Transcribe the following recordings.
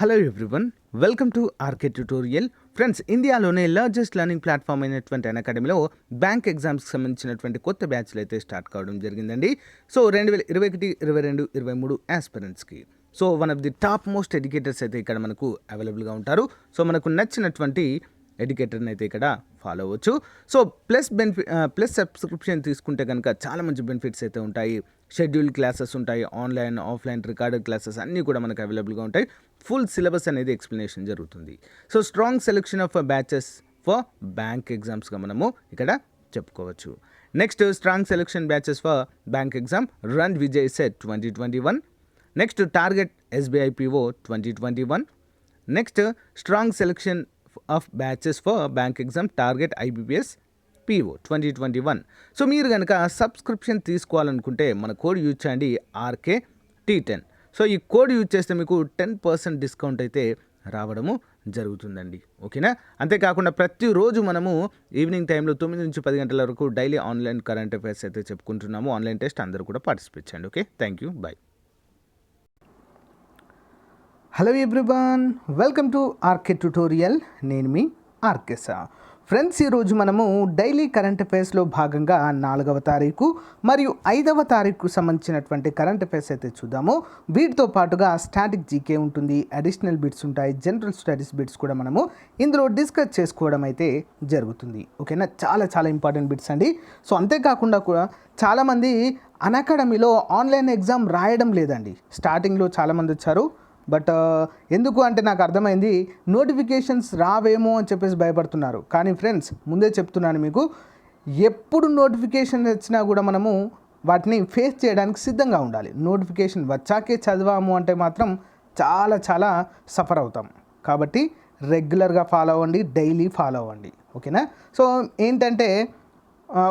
Hello everyone, welcome to R K tutorial. Friends, ఇండియాలోనే largest learning platform అయినటువంటి అకాడమీలో bank ఎగ్జామ్స్కి సంబంధించినటువంటి కొత్త బ్యాచ్లు అయితే స్టార్ట్ కావడం జరిగిందండి. సో 2021, 22, 23 ఆస్పిరెంట్స్కి one of the top most educators అయితే ఇక్కడ మనకు అవైలబుల్గా ఉంటారు. సో మనకు నచ్చినటువంటి ఎడ్యుకేటర్ని అయితే ఇక్కడ ఫాలో అవ్వచ్చు. సో ప్లస్ సబ్స్క్రిప్షన్ తీసుకుంటే కనుక చాలా మంచి బెనిఫిట్స్ అయితే ఉంటాయి. షెడ్యూల్డ్ క్లాసెస్ ఉంటాయి, ఆన్లైన్ ఆఫ్లైన్ రికార్డెడ్ క్లాసెస్ అన్నీ కూడా మనకు అవైలబుల్గా ఉంటాయి. ఫుల్ సిలబస్ అనేది ఎక్స్ప్లెనేషన్ జరుగుతుంది. So strong selection of batches for bank ఎగ్జామ్స్గా మనము ఇక్కడ చెప్పుకోవచ్చు. Next, strong selection batches for bank exam Ran Vijay set 2021. Next, target SBI PO 2021. Next, strong selection of batches for bank exam target IBPS PO 2021. So మీరు కనుక subscription తీసుకోవాలనుకుంటే మన code use చేయండి, RKT10. So ఈ కోడ్ యూజ్ చేస్తే మీకు 10% discount అయితే రావడము జరుగుతుందండి. ఓకేనా? అంతేకాకుండా ప్రతిరోజు మనము ఈవినింగ్ టైంలో 9 నుంచి 10 గంటల వరకు డైలీ ఆన్లైన్ కరెంట్ అఫైర్స్ అయితే చెప్పుకుంటున్నాము. ఆన్లైన్ టెస్ట్ అందరూ కూడా పార్టిసిపేట్ చేయండి. Okay, thank you, bye. Hello everyone, welcome to R K tutorial. నేను మీ ఆర్కే సార్. ఫ్రెండ్స్, ఈరోజు మనము డైలీ కరెంట్ అఫైర్స్లో భాగంగా 4వ తారీఖు మరియు 5వ తారీఖుకు సంబంధించినటువంటి కరెంట్ అఫైర్స్ అయితే చూద్దాము. వీటితో పాటుగా స్టాటిక్ జీకే ఉంటుంది, అడిషనల్ బిట్స్ ఉంటాయి, జనరల్ స్టడీస్ బిట్స్ కూడా మనము ఇందులో డిస్కస్ చేసుకోవడం అయితే జరుగుతుంది. ఓకేనా? చాలా చాలా ఇంపార్టెంట్ బిట్స్ అండి. సో అంతేకాకుండా కూడా చాలామంది అకాడమీలో ఆన్లైన్ ఎగ్జామ్ రాయడం లేదండి. స్టార్టింగ్లో చాలామంది వచ్చారు, బట్ ఎందుకు అంటే నాకు అర్థమైంది, నోటిఫికేషన్స్ రావేమో అని చెప్పేసి భయపడుతున్నారు. కానీ ఫ్రెండ్స్, ముందే చెప్తున్నాను మీకు, ఎప్పుడు నోటిఫికేషన్ వచ్చినా కూడా మనము వాటిని ఫేస్ చేయడానికి సిద్ధంగా ఉండాలి. నోటిఫికేషన్ వచ్చాకే చదివాము అంటే మాత్రం చాలా చాలా సఫర్ అవుతాం. కాబట్టి రెగ్యులర్గా ఫాలో అవ్వండి, డైలీ ఫాలో అవ్వండి. ఓకేనా? సో ఏంటంటే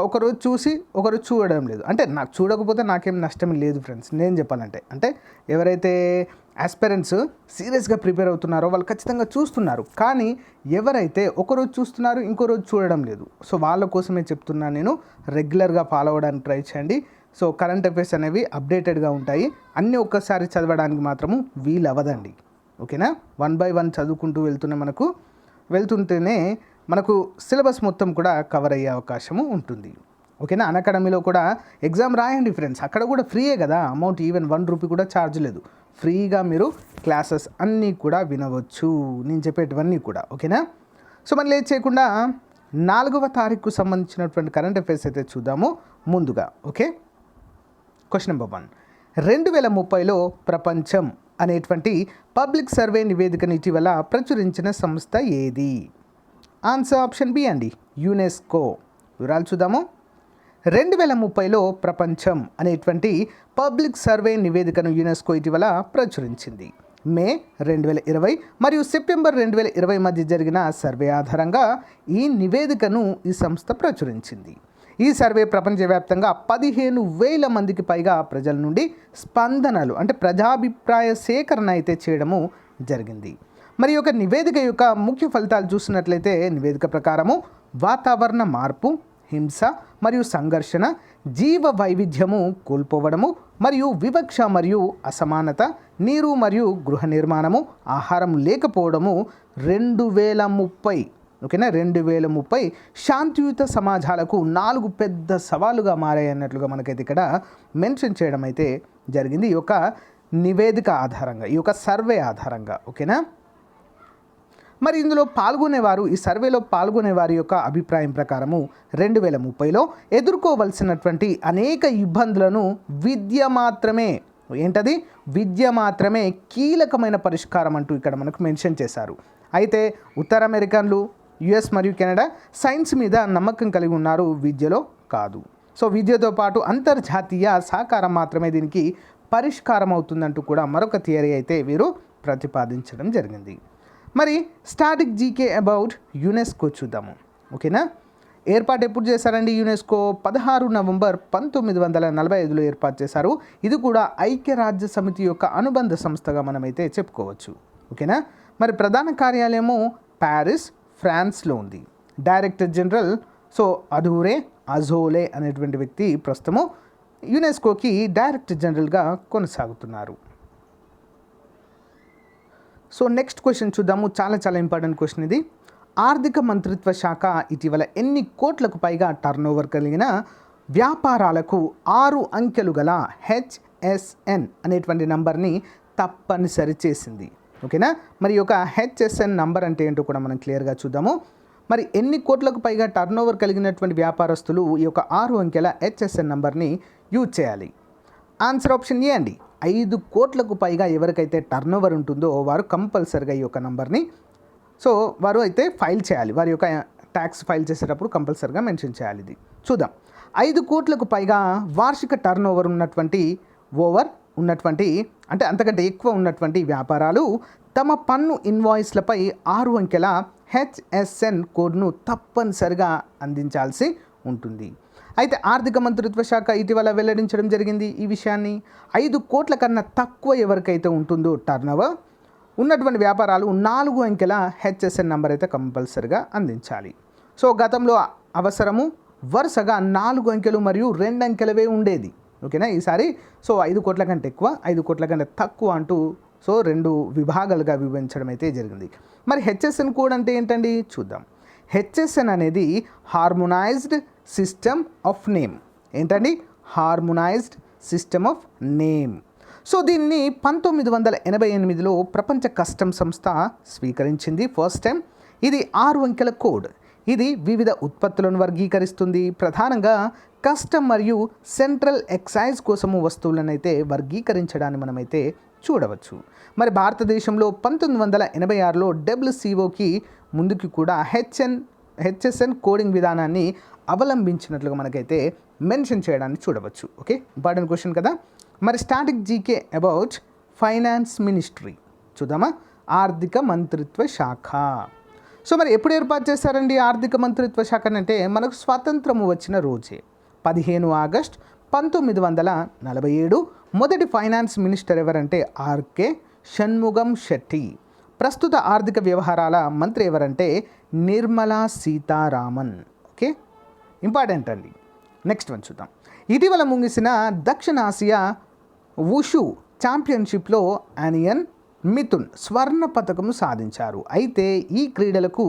ఒకరోజు చూసి ఒకరోజు చూడడం లేదు అంటే, నాకు చూడకపోతే నాకేం నష్టం లేదు ఫ్రెండ్స్. నేను చెప్పాలంటే అంటే ఎవరైతే ఆస్పిరెంట్స్ సీరియస్గా ప్రిపేర్ అవుతున్నారో వాళ్ళు ఖచ్చితంగా చూస్తున్నారు. కానీ ఎవరైతే ఒకరోజు చూస్తున్నారు ఇంకో రోజు చూడడం లేదు, సో వాళ్ళ కోసమే చెప్తున్నాను నేను, రెగ్యులర్గా ఫాలో అవ్వడానికి ట్రై చేయండి. సో కరెంట్ అఫైర్స్ అనేవి అప్డేటెడ్గా ఉంటాయి. అన్నీ ఒక్కసారి చదవడానికి మాత్రము వీలు అవ్వదండి. ఓకేనా? 1 by 1 చదువుకుంటూ వెళ్తుంటేనే మనకు సిలబస్ మొత్తం కూడా కవర్ అయ్యే అవకాశము ఉంటుంది. ఓకేనా? అకాడమీలో కూడా ఎగ్జామ్ రాయండి ఫ్రెండ్స్, అక్కడ కూడా ఫ్రీయే కదా, అమౌంట్ ఈవెన్ 1 రూపీ కూడా ఛార్జ్ లేదు. ఫ్రీగా మీరు క్లాసెస్ అన్నీ కూడా వినవచ్చు, నేను చెప్పేటివన్నీ కూడా. ఓకేనా? సో మనం లేట్ చేయకుండా 4వ తారీఖుకు సంబంధించినటువంటి కరెంట్ అఫైర్స్ అయితే చూద్దాము ముందుగా. Okay, question number 1. 2030లో ప్రపంచం అనేటువంటి పబ్లిక్ సర్వే నివేదికను ఇటీవల ప్రచురించిన సంస్థ ఏది? ఆన్సర్ ఆప్షన్ బి అండి, యునెస్కో. వివరాలు చూద్దాము. 2030లో ప్రపంచం అనేటువంటి పబ్లిక్ సర్వే నివేదికను యునెస్కో ఇటీవల ప్రచురించింది. మే 2020 మరియు సెప్టెంబర్ 2020 మధ్య జరిగిన సర్వే ఆధారంగా ఈ నివేదికను ఈ సంస్థ ప్రచురించింది. ఈ సర్వే ప్రపంచవ్యాప్తంగా 15,000 మందికి పైగా ప్రజల నుండి స్పందనలు అంటే ప్రజాభిప్రాయ సేకరణ అయితే చేయడము జరిగింది. మరి ఒక నివేదిక యొక్క ముఖ్య ఫలితాలు చూసినట్లయితే, నివేదిక ప్రకారము వాతావరణ మార్పు, హింస మరియు సంఘర్షణ, జీవ వైవిధ్యము కోల్పోవడము మరియు వివక్ష మరియు అసమానత, నీరు మరియు గృహ నిర్మాణము, ఆహారం లేకపోవడము 2030 ఓకేనా 2030 శాంతియుత సమాజాలకు 4 పెద్ద సవాలుగా మారాయి అన్నట్లుగా మనకైతే ఇక్కడ మెన్షన్ చేయడం అయితే జరిగింది ఈ యొక్క నివేదిక ఆధారంగా, ఈ యొక్క సర్వే ఆధారంగా. ఓకేనా? మరి ఇందులో పాల్గొనేవారు, ఈ సర్వేలో పాల్గొనేవారి యొక్క అభిప్రాయం ప్రకారము 2030లో ఎదుర్కోవలసినటువంటి అనేక ఇబ్బందులను విద్య మాత్రమే కీలకమైన పరిష్కారం అంటూ ఇక్కడ మనకు మెన్షన్ చేశారు. అయితే ఉత్తర అమెరికన్లు, యుఎస్ మరియు కెనడా సైన్స్ మీద నమ్మకం కలిగి ఉన్నారు, విద్యలో కాదు. సో విద్యతో పాటు అంతర్జాతీయ సహకారం మాత్రమే దీనికి పరిష్కారం అవుతుందంటూ కూడా మరొక థియరీ అయితే వీరు ప్రతిపాదించడం జరిగింది. మరి స్టాటిక్ జీకే అబౌట్ యునెస్కో చూద్దాము. ఓకేనా? ఏర్పాటు ఎప్పుడు చేశారండి? యునెస్కో 16 నవంబర్ 1945లో ఏర్పాటు చేశారు. ఇది కూడా ఐక్యరాజ్య సమితి యొక్క అనుబంధ సంస్థగా మనమైతే చెప్పుకోవచ్చు. ఓకేనా? మరి ప్రధాన కార్యాలయము ప్యారిస్, ఫ్రాన్స్లో ఉంది. డైరెక్టర్ జనరల్ అజోలే అనేటువంటి వ్యక్తి ప్రస్తుతము యునెస్కోకి డైరెక్టర్ జనరల్గా కొనసాగుతున్నారు. సో నెక్స్ట్ క్వశ్చన్ చూద్దాము. చాలా ఇంపార్టెంట్ క్వశ్చన్ ఇది. ఆర్థిక మంత్రిత్వ శాఖ ఇటీవల ఎన్ని కోట్లకు పైగా టర్నోవర్ కలిగిన వ్యాపారాలకు 6 అంకెలు గల హెచ్ఎస్ఎన్ అనేటువంటి నంబర్ని తప్పనిసరి చేసింది? ఓకేనా. మరి ఈ యొక్క హెచ్ఎస్ఎన్ నంబర్ అంటే ఏంటో కూడా మనం క్లియర్గా చూద్దాము. మరి ఎన్ని కోట్లకు పైగా టర్నోవర్ కలిగినటువంటి వ్యాపారస్తులు ఈ యొక్క 6 అంకెల హెచ్ఎస్ఎన్ నంబర్ని యూజ్ చేయాలి? ఆన్సర్ ఆప్షన్ ఏ అండి. 5 కోట్లకు పైగా ఎవరికైతే టర్నోవర్ ఉంటుందో వారు కంపల్సరిగా ఈ యొక్క నంబర్ని వారు అయితే ఫైల్ చేయాలి. వారి యొక్క ట్యాక్స్ ఫైల్ చేసేటప్పుడు కంపల్సరిగా మెన్షన్ చేయాలి. ఇది చూద్దాం. 5 కోట్లకు పైగా వార్షిక టర్నోవర్ ఉన్నటువంటి అంటే అంతకంటే ఎక్కువ ఉన్నటువంటి వ్యాపారాలు తమ పన్ను ఇన్వాయిస్లపై 6 అంకెల హెచ్ఎస్ఎన్ కోడ్ను తప్పనిసరిగా అందించాల్సి ఉంటుంది. అయితే ఆర్థిక మంత్రిత్వ శాఖ ఇటీవల వెల్లడించడం జరిగింది ఈ విషయాన్ని. 5 కోట్ల కన్నా తక్కువ ఎవరికైతే ఉంటుందో టర్నోవర్ ఉన్నటువంటి వ్యాపారాలు 4 అంకెల హెచ్ఎస్ఎన్ నంబర్ అయితే కంపల్సరిగా అందించాలి. గతంలో అవసరము వరుసగా 4 అంకెలు మరియు 2 అంకెలవే ఉండేది. ఓకేనా. ఈసారి 5 కోట్ల కంటే ఎక్కువ, 5 కోట్ల కంటే తక్కువ అంటూ 2 విభాగాలుగా విభజించడం అయితే జరిగింది. మరి హెచ్ఎస్ఎన్ కోడ్ అంటే ఏంటండి చూద్దాం. హెచ్ఎస్ఎన్ అనేది హార్మోనైజ్డ్ సిస్టమ్ ఆఫ్ నేమ్. ఏంటండి? Harmonised system of name. దీన్ని 1988లో ప్రపంచ కస్టమ్ సంస్థ స్వీకరించింది ఫస్ట్ టైం. ఇది 6 అంకెల కోడ్. ఇది వివిధ ఉత్పత్తులను వర్గీకరిస్తుంది. ప్రధానంగా కస్టమ్ మరియు సెంట్రల్ ఎక్సైజ్ కోసము వస్తువులను అయితే వర్గీకరించడాన్ని మనమైతే చూడవచ్చు. మరి భారతదేశంలో 1986లో WCOకి ముందుకి కూడా హెచ్ఎస్ఎన్ కోడింగ్ విధానాన్ని అవలంబించినట్లుగా మనకైతే మెన్షన్ చేయడాన్ని చూడవచ్చు. ఓకే, ఇంపార్టెంట్ క్వశ్చన్ కదా. మరి static GK about finance ministry చూద్దామా. ఆర్థిక మంత్రిత్వ శాఖ. మరి ఎప్పుడు ఏర్పాటు చేశారండి ఆర్థిక మంత్రిత్వ శాఖ అంటే మనకు స్వాతంత్రము వచ్చిన రోజే 15 ఆగస్ట్ 1947. మొదటి ఫైనాన్స్ మినిస్టర్ ఎవరంటే ఆర్కే షణ్ముగం శెట్టి. ప్రస్తుత ఆర్థిక వ్యవహారాల మంత్రి ఎవరంటే నిర్మలా సీతారామన్. ఓకే, ఇంపార్టెంట్ అండి. నెక్స్ట్ వన్ చూద్దాం. ఇటీవల ముగిసిన దక్షిణాసియా వుషు ఛాంపియన్షిప్లో ఆనియన్ మిథున్ స్వర్ణ పతకము సాధించారు. అయితే ఈ క్రీడలకు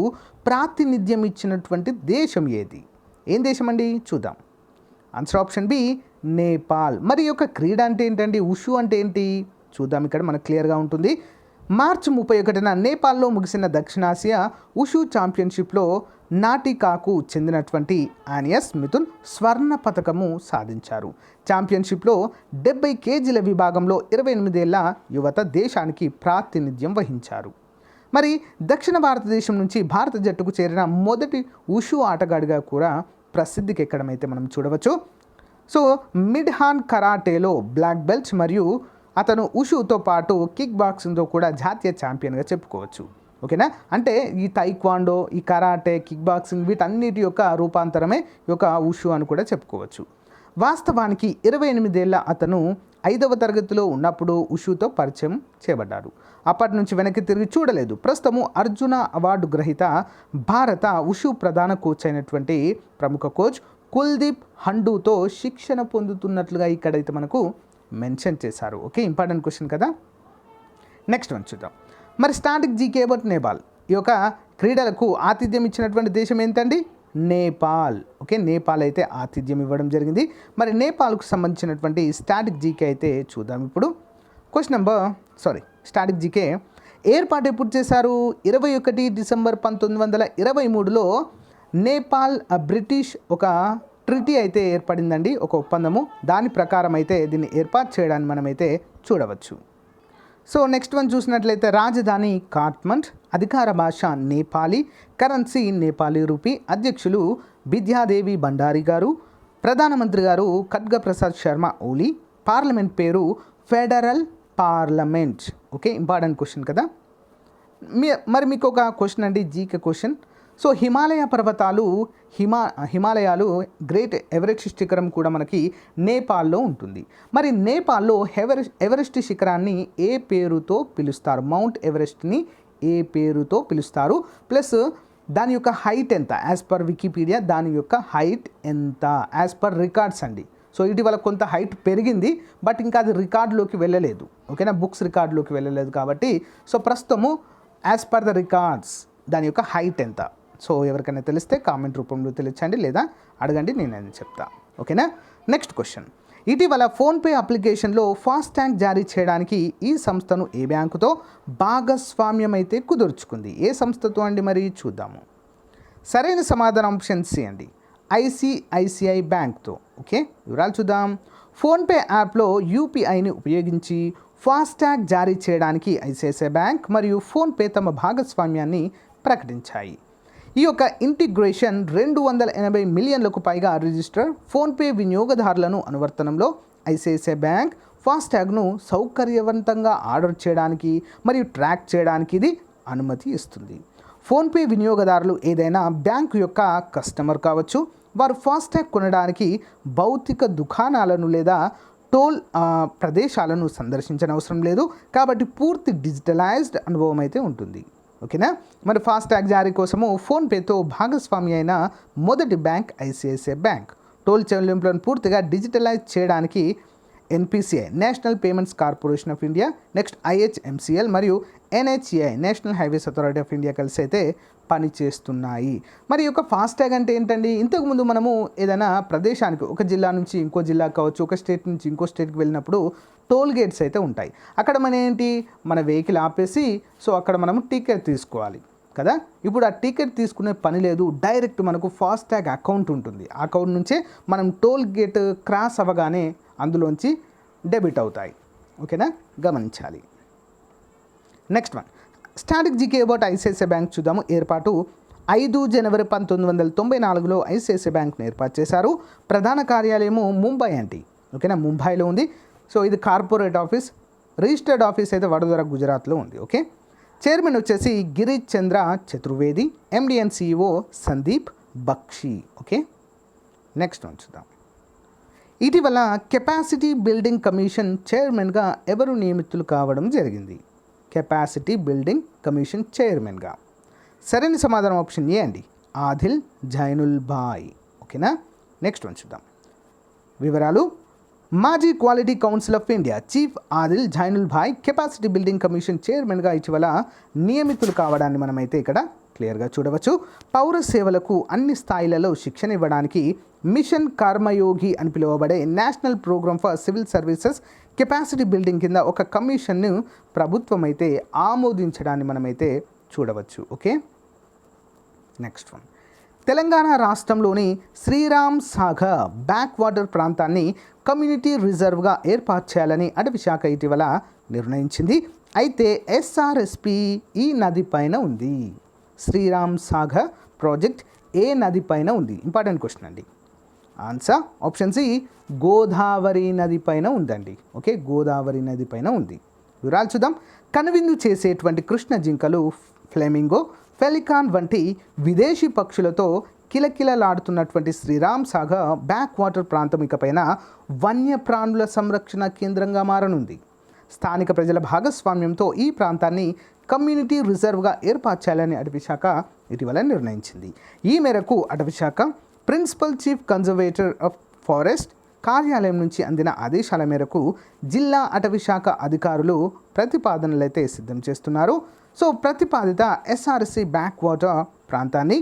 ప్రాతినిధ్యం ఇచ్చినటువంటి దేశం ఏది? ఏం దేశం అండి చూద్దాం. Answer option B Nepal. మరి యొక్క క్రీడ అంటే ఏంటండి? ఉషు అంటే ఏంటి చూద్దాం. ఇక్కడ మనకు క్లియర్గా ఉంటుంది. మార్చి 31న నేపాల్లో ముగిసిన దక్షిణాసియా ఉషు ఛాంపియన్షిప్లో నాటికాకు చెందినటువంటి ఆనియస్ మిథున్ స్వర్ణ పతకము సాధించారు. ఛాంపియన్షిప్లో 70 కేజీల విభాగంలో 28 ఏళ్ల యువత దేశానికి ప్రాతినిధ్యం వహించారు. మరి దక్షిణ భారతదేశం నుంచి భారత జట్టుకు చేరిన మొదటి ఉషు ఆటగాడిగా కూడా ప్రసిద్ధికి ఎక్కడమైతే మనం చూడవచ్చు. మిడ్హాన్ కరాటేలో బ్లాక్ బెల్ట్ మరియు అతను ఉషుతో పాటు కిక్ బాక్సింగ్తో కూడా జాతీయ ఛాంపియన్గా చెప్పుకోవచ్చు. ఓకేనా. అంటే ఈ తైక్వాండో, ఈ కరాటే, కిక్ బాక్సింగ్ వీటన్నిటి యొక్క రూపాంతరమే ఈ యొక్క ఉషు అని కూడా చెప్పుకోవచ్చు. వాస్తవానికి 28 ఏళ్ల అతను 5వ తరగతిలో ఉన్నప్పుడు ఉషుతో పరిచయం చేయబడ్డారు. అప్పటి నుంచి వెనక్కి తిరిగి చూడలేదు. ప్రస్తుతము అర్జున అవార్డు గ్రహీత భారత ఉషు ప్రధాన కోచ్ అయినటువంటి ప్రముఖ కోచ్ కుల్దీప్ హండూతో శిక్షణ పొందుతున్నట్లుగా ఇక్కడైతే మనకు మెన్షన్ చేశారు. ఓకే, ఇంపార్టెంట్ క్వశ్చన్ కదా. నెక్స్ట్ వన్ చూద్దాం. మరి స్టాటిక్ జీకే అబౌట్ నేపాల్. ఈ యొక్క క్రీడలకు ఆతిథ్యం ఇచ్చినటువంటి దేశం ఏంటండి? నేపాల్. ఓకే, నేపాల్ అయితే ఆతిథ్యం ఇవ్వడం జరిగింది. మరి నేపాల్కు సంబంధించినటువంటి స్టాటిక్ జీకే అయితే చూద్దాం ఇప్పుడు. స్టాటిక్ జీకే ఏర్పాటు ఎప్పుడు చేశారు? 21 డిసెంబర్ 1923లో నేపాల్ బ్రిటిష్ ఒక ట్రిటీ అయితే ఏర్పడిందండి, ఒక ఒప్పందము. దాని ప్రకారం అయితే దీన్ని ఏర్పాటు చేయడాన్ని మనమైతే చూడవచ్చు. నెక్స్ట్ వన్ చూసినట్లయితే రాజధాని కాఠ్మండ్, అధికార భాష నేపాలీ, కరెన్సీ నేపాలీ రూపీ, అధ్యక్షులు బిద్యాదేవి భండారి గారు, ప్రధానమంత్రి గారు ఖడ్గ ప్రసాద్ శర్మ ఓలీ, పార్లమెంట్ పేరు federal parliament. Okay, important question కదా. మరి మీకు ఒక క్వశ్చన్ అండి, జీకే క్వశ్చన్. హిమాలయ పర్వతాలు హిమాలయాలు గ్రేట్ ఎవరెస్ట్ శిఖరం కూడా మనకి నేపాల్లో ఉంటుంది. మరి నేపాల్లో ఎవరెస్ట్ శిఖరాన్ని ఏ పేరుతో పిలుస్తారు? మౌంట్ ఎవరెస్ట్ని ఏ పేరుతో పిలుస్తారు? ప్లస్ దాని యొక్క హైట్ ఎంత? యాజ్ పర్ వికీపీడియా దాని యొక్క హైట్ ఎంత యాజ్ పర్ రికార్డ్స్ అండి. సో ఇటీవల కొంత హైట్ పెరిగింది, బట్ ఇంకా అది రికార్డులోకి వెళ్ళలేదు. ఓకేనా, బుక్స్ రికార్డులోకి వెళ్ళలేదు కాబట్టి సో ప్రస్తుతము యాజ్ పర్ ద రికార్డ్స్ దాని యొక్క హైట్ ఎంత. సో ఎవరికైనా తెలిస్తే కామెంట్ రూపంలో తెలియచండి, లేదా అడగండి, నేను అది చెప్తా. ఓకేనా. నెక్స్ట్ క్వశ్చన్, ఇటీవల ఫోన్పే అప్లికేషన్లో ఫాస్టాగ్ జారీ చేయడానికి ఈ సంస్థను ఏ బ్యాంకుతో భాగస్వామ్యం అయితే కుదుర్చుకుంది? ఏ సంస్థతో అండి మరి చూద్దాము. సరైన సమాధానం ఆప్షన్ సి అండి, ఐసిఐసిఐ బ్యాంక్తో. ఓకే, వివరాలు చూద్దాం. ఫోన్పే యాప్లో యూపీఐని ఉపయోగించి ఫాస్టాగ్ జారీ చేయడానికి ఐసిఐసిఐ బ్యాంక్ మరియు ఫోన్పే తమ భాగస్వామ్యాన్ని ప్రకటించాయి. ఈ యొక్క ఇంటిగ్రేషన్ 280 మిలియన్లకు పైగా రిజిస్టర్ ఫోన్పే వినియోగదారులను అనువర్తనంలో ఐసిఐసిఐ బ్యాంక్ ఫాస్టాగ్ను సౌకర్యవంతంగా ఆర్డర్ చేయడానికి మరియు ట్రాక్ చేయడానికి ఇది అనుమతి ఇస్తుంది. ఫోన్పే వినియోగదారులు ఏదైనా బ్యాంకు యొక్క కస్టమర్ కావచ్చు, వారు ఫాస్టాగ్ కొనడానికి భౌతిక దుకాణాలను లేదా టోల్ ప్రదేశాలను సందర్శించని అవసరం లేదు, కాబట్టి పూర్తి డిజిటలైజ్డ్ అనుభవం అయితే ఉంటుంది. ఓకేనా. మరి ఫాస్టాగ్ జారీ కోసము ఫోన్పేతో భాగస్వామి అయిన మొదటి బ్యాంక్ ఐసిఐసిఐ బ్యాంక్. టోల్ చెల్లింపులను పూర్తిగా డిజిటలైజ్ చేయడానికి NPCI, national payments corporation of India, next IHMCL మరియు NHAI, national highways authority of India కలిసి అయితే పనిచేస్తున్నాయి. మరి యొక్క ఫాస్టాగ్ అంటే ఏంటండి? ఇంతకుముందు మనము ఏదైనా ప్రదేశానికి ఒక జిల్లా నుంచి ఇంకో జిల్లా కావచ్చు, ఒక స్టేట్ నుంచి ఇంకో స్టేట్కి వెళ్ళినప్పుడు టోల్ గేట్స్ అయితే ఉంటాయి. అక్కడ మన వెహికల్ ఆపేసి సో అక్కడ మనము టికెట్ తీసుకోవాలి కదా. ఇప్పుడు ఆ టికెట్ తీసుకునే పని లేదు, డైరెక్ట్ మనకు ఫాస్టాగ్ అకౌంట్ ఉంటుంది. ఆ అకౌంట్ నుంచే మనం టోల్ గేట్ క్రాస్ అవ్వగానే అందులోంచి డెబిట్ అవుతాయి. ఓకేనా, గమనించాలి. Next one, static GK about ICICI bank చూద్దాము. ఏర్పాటు 5 జనవరి 1994లో ఐసిఐసిఐ బ్యాంక్ను ఏర్పాటు చేశారు. ప్రధాన కార్యాలయము ముంబై అండి. ఓకేనా, ముంబైలో ఉంది. సో ఇది కార్పొరేట్ ఆఫీస్, రిజిస్టర్డ్ ఆఫీస్ అయితే వడోదర, గుజరాత్లో ఉంది. ఓకే, చైర్మన్ వచ్చేసి Girish Chandra Chaturvedi, MD and CEO Sandeep Bakshi. Okay, next one చూద్దాం. ఇటీవల కెపాసిటీ బిల్డింగ్ కమిషన్ చైర్మన్గా ఎవరు నియమితులు కావడం జరిగింది? కెపాసిటీ బిల్డింగ్ కమిషన్ చైర్మన్గా సరైన సమాధానం ఆప్షన్ ఏ అండి, ఆదిల్ జైనుల్ భాయ్. ఓకేనా, నెక్స్ట్ వన్ చూద్దాం. వివరాలు, మాజీ quality council of India chief Adil Zainul Bhai capacity building commission చైర్మన్గా ఇటీవల నియమితులు కావడాన్ని మనమైతే ఇక్కడ క్లియర్గా చూడవచ్చు. పౌర సేవలకు అన్ని స్థాయిలలో శిక్షణ ఇవ్వడానికి మిషన్ కర్మయోగి అని పిలువబడే national programme for civil services capacity building కింద ఒక కమిషన్ను ప్రభుత్వం అయితే ఆమోదించడాన్ని మనమైతే చూడవచ్చు. ఓకే, నెక్స్ట్ వన్, తెలంగాణ రాష్ట్రంలోని శ్రీరామ్ సాగర్ బ్యాక్ వాటర్ ప్రాంతాన్ని కమ్యూనిటీ రిజర్వ్గా ఏర్పాటు చేయాలని అటవీ శాఖ ఇటీవల నిర్ణయించింది. అయితే ఎస్ఆర్ఎస్పి ఈ నది పైన ఉంది. శ్రీరామ్ సాగర్ ప్రాజెక్ట్ ఏ నది పైన ఉంది? ఇంపార్టెంట్ క్వశ్చన్ అండి. ఆన్సర్ ఆప్షన్ సి, గోదావరి నది పైన ఉందండి. ఓకే, గోదావరి నది పైన ఉంది. వివరాలు చూద్దాం. కనువిందు చేసేటువంటి కృష్ణ జింకలు, ఫ్లెమింగో, పెలికాన్ వంటి విదేశీ పక్షులతో కిలకిలలాడుతున్నటువంటి శ్రీరామ్ సాగర్ బ్యాక్ వాటర్ ప్రాంతం ఇకపైన వన్యప్రాణుల సంరక్షణ కేంద్రంగా మారనుంది. స్థానిక ప్రజల భాగస్వామ్యంతో ఈ ప్రాంతాన్ని కమ్యూనిటీ రిజర్వ్గా ఏర్పాటు చేయాలని అటవీ శాఖ ఇటీవల నిర్ణయించింది. ఈ మేరకు అటవీ శాఖ principal chief conservator of forest కార్యాలయం నుంచి అందిన ఆదేశాల మేరకు జిల్లా అటవీ శాఖ అధికారులు ప్రతిపాదనలు అయితే సిద్ధం చేస్తున్నారు. సో ప్రతిపాదిత ఎస్ఆర్సి బ్యాక్ వాటర్ ప్రాంతాన్ని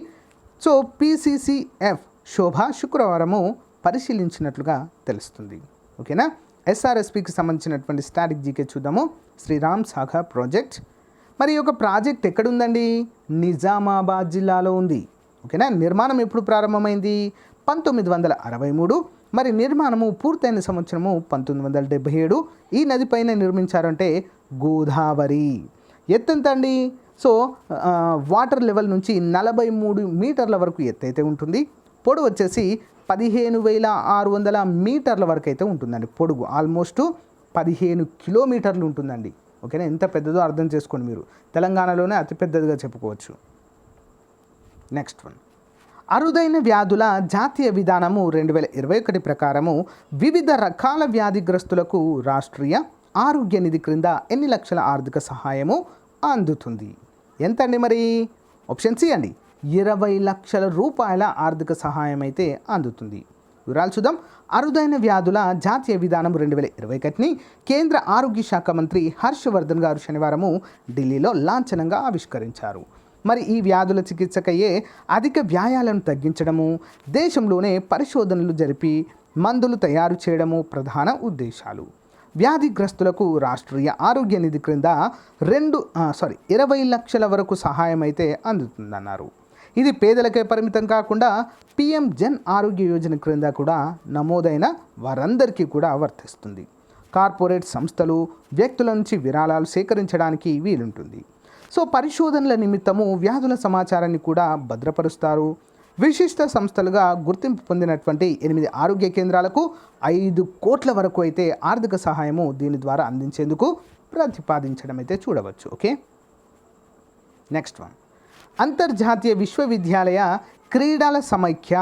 సో పిసిసిఎఫ్ శోభ శుక్రవారము పరిశీలించినట్లుగా తెలుస్తుంది. ఓకేనా, ఎస్ఆర్ఎస్పికి సంబంధించినటువంటి స్టాటిక్ జీకే చూద్దాము. శ్రీరామ్ సాగర్ ప్రాజెక్ట్, మరి ఈ యొక్క ప్రాజెక్ట్ ఎక్కడుందండి? నిజామాబాద్ జిల్లాలో ఉంది. ఓకేనా, నిర్మాణం ఎప్పుడు ప్రారంభమైంది? 1963. మరి నిర్మాణము పూర్తయిన సంవత్సరము 1977. ఈ నదిపైన నిర్మించారంటే గోదావరి. ఎత్తెంత అండి? సో వాటర్ లెవెల్ నుంచి 43 మీటర్ల వరకు ఎత్తైతే ఉంటుంది. పొడవు వచ్చేసి 15,600 మీటర్ల వరకు అయితే ఉంటుందండి. పొడుగు ఆల్మోస్ట్ 15 కిలోమీటర్లు ఉంటుందండి. ఓకేనా, ఎంత పెద్దదో అర్థం చేసుకోండి మీరు. తెలంగాణలోనే అతిపెద్దదిగా చెప్పుకోవచ్చు. నెక్స్ట్ వన్, అరుదైన వ్యాధుల జాతీయ విధానము 2021 ప్రకారము వివిధ రకాల వ్యాధిగ్రస్తులకు రాష్ట్రీయ ఆరోగ్య నిధి క్రింద ఎన్ని లక్షల ఆర్థిక సహాయము అందుతుంది? ఎంత అండి మరి? ఆప్షన్ సి అండి, 20 లక్షల రూపాయల ఆర్థిక సహాయం అయితే అందుతుంది. వివరాలు చూద్దాం. అరుదైన వ్యాధుల జాతీయ విధానం 2021ని కేంద్ర ఆరోగ్య శాఖ మంత్రి హర్షవర్ధన్ గారు శనివారము ఢిల్లీలో లాంఛనంగా ఆవిష్కరించారు. మరి ఈ వ్యాధుల చికిత్సకయ్యే అధిక వ్యాయాలను తగ్గించడము, దేశంలోనే పరిశోధనలు జరిపి మందులు తయారు చేయడము ప్రధాన ఉద్దేశాలు. వ్యాధిగ్రస్తులకు రాష్ట్రీయ ఆరోగ్య నిధి క్రింద 20 లక్షల వరకు సహాయం అయితే అందుతుందన్నారు. ఇది పేదలకే పరిమితం కాకుండా పీఎం జన్ ఆరోగ్య యోజన క్రింద కూడా నమోదైన వారందరికీ కూడా వర్తిస్తుంది. కార్పొరేట్ సంస్థలు, వ్యక్తుల నుంచి విరాళాలు సేకరించడానికి వీలుంటుంది. సో పరిశోధనల నిమిత్తము వ్యాధుల సమాచారాన్ని కూడా భద్రపరుస్తారు. విశిష్ట సంస్థలుగా గుర్తింపు పొందినటువంటి 8 ఆరోగ్య కేంద్రాలకు 5 కోట్ల వరకు అయితే ఆర్థిక సహాయము దీని ద్వారా అందించేందుకు ప్రతిపాదించడం అయితే చూడవచ్చు. Okay, next one. అంతర్జాతీయ విశ్వవిద్యాలయ క్రీడా సమైక్య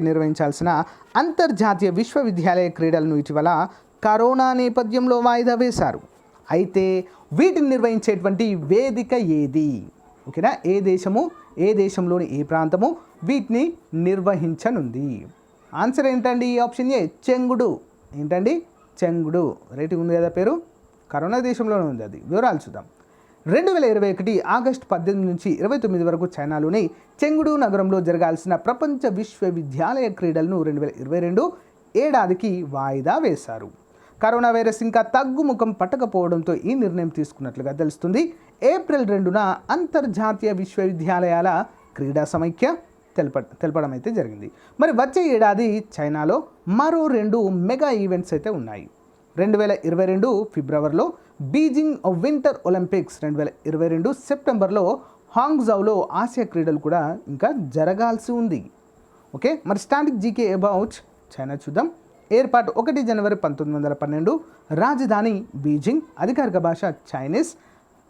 నిర్వహించాల్సిన అంతర్జాతీయ విశ్వవిద్యాలయ క్రీడలను ఇటీవల కరోనా నేపథ్యంలో వాయిదా వేశారు. అయితే వీటిని నిర్వహించేటువంటి వేదిక ఏది? ఓకేనా, ఏ దేశంలోని ఏ ప్రాంతము వీటిని నిర్వహించనుంది? ఆన్సర్ ఏంటండి? Option A చెంగుడు. ఏంటండి? చెంగుడు. రేటింగ్ ఉంది కదా పేరు, కరోనా దేశంలోనే ఉంది అది. వివరాలు చూద్దాం. 2021 ఆగస్టు 18 నుంచి 29 వరకు చైనాలోని చెంగుడు నగరంలో జరగాల్సిన ప్రపంచ విశ్వవిద్యాలయ క్రీడలను 2022 ఏడాదికి వాయిదా వేశారు. కరోనా వైరస్ ఇంకా తగ్గుముఖం పట్టకపోవడంతో ఈ నిర్ణయం తీసుకున్నట్లుగా తెలుస్తుంది. ఏప్రిల్ 2న అంతర్జాతీయ విశ్వవిద్యాలయాల క్రీడా సమైక్య తెలపడం అయితే జరిగింది. మరి వచ్చే ఏడాది చైనాలో మరో 2 మెగా ఈవెంట్స్ అయితే ఉన్నాయి. 2022 ఫిబ్రవరిలో బీజింగ్ వింటర్ ఒలింపిక్స్, 2022 సెప్టెంబర్లో హాంగ్జౌలో ఆసియా క్రీడలు కూడా ఇంకా జరగాల్సి ఉంది. ఓకే, మరి స్టాటిక్ జీకే అబౌట్ చైనా చూద్దాం. ఏర్పాటు 1 జనవరి 1912, రాజధాని బీజింగ్, అధికారిక భాష చైనీస్.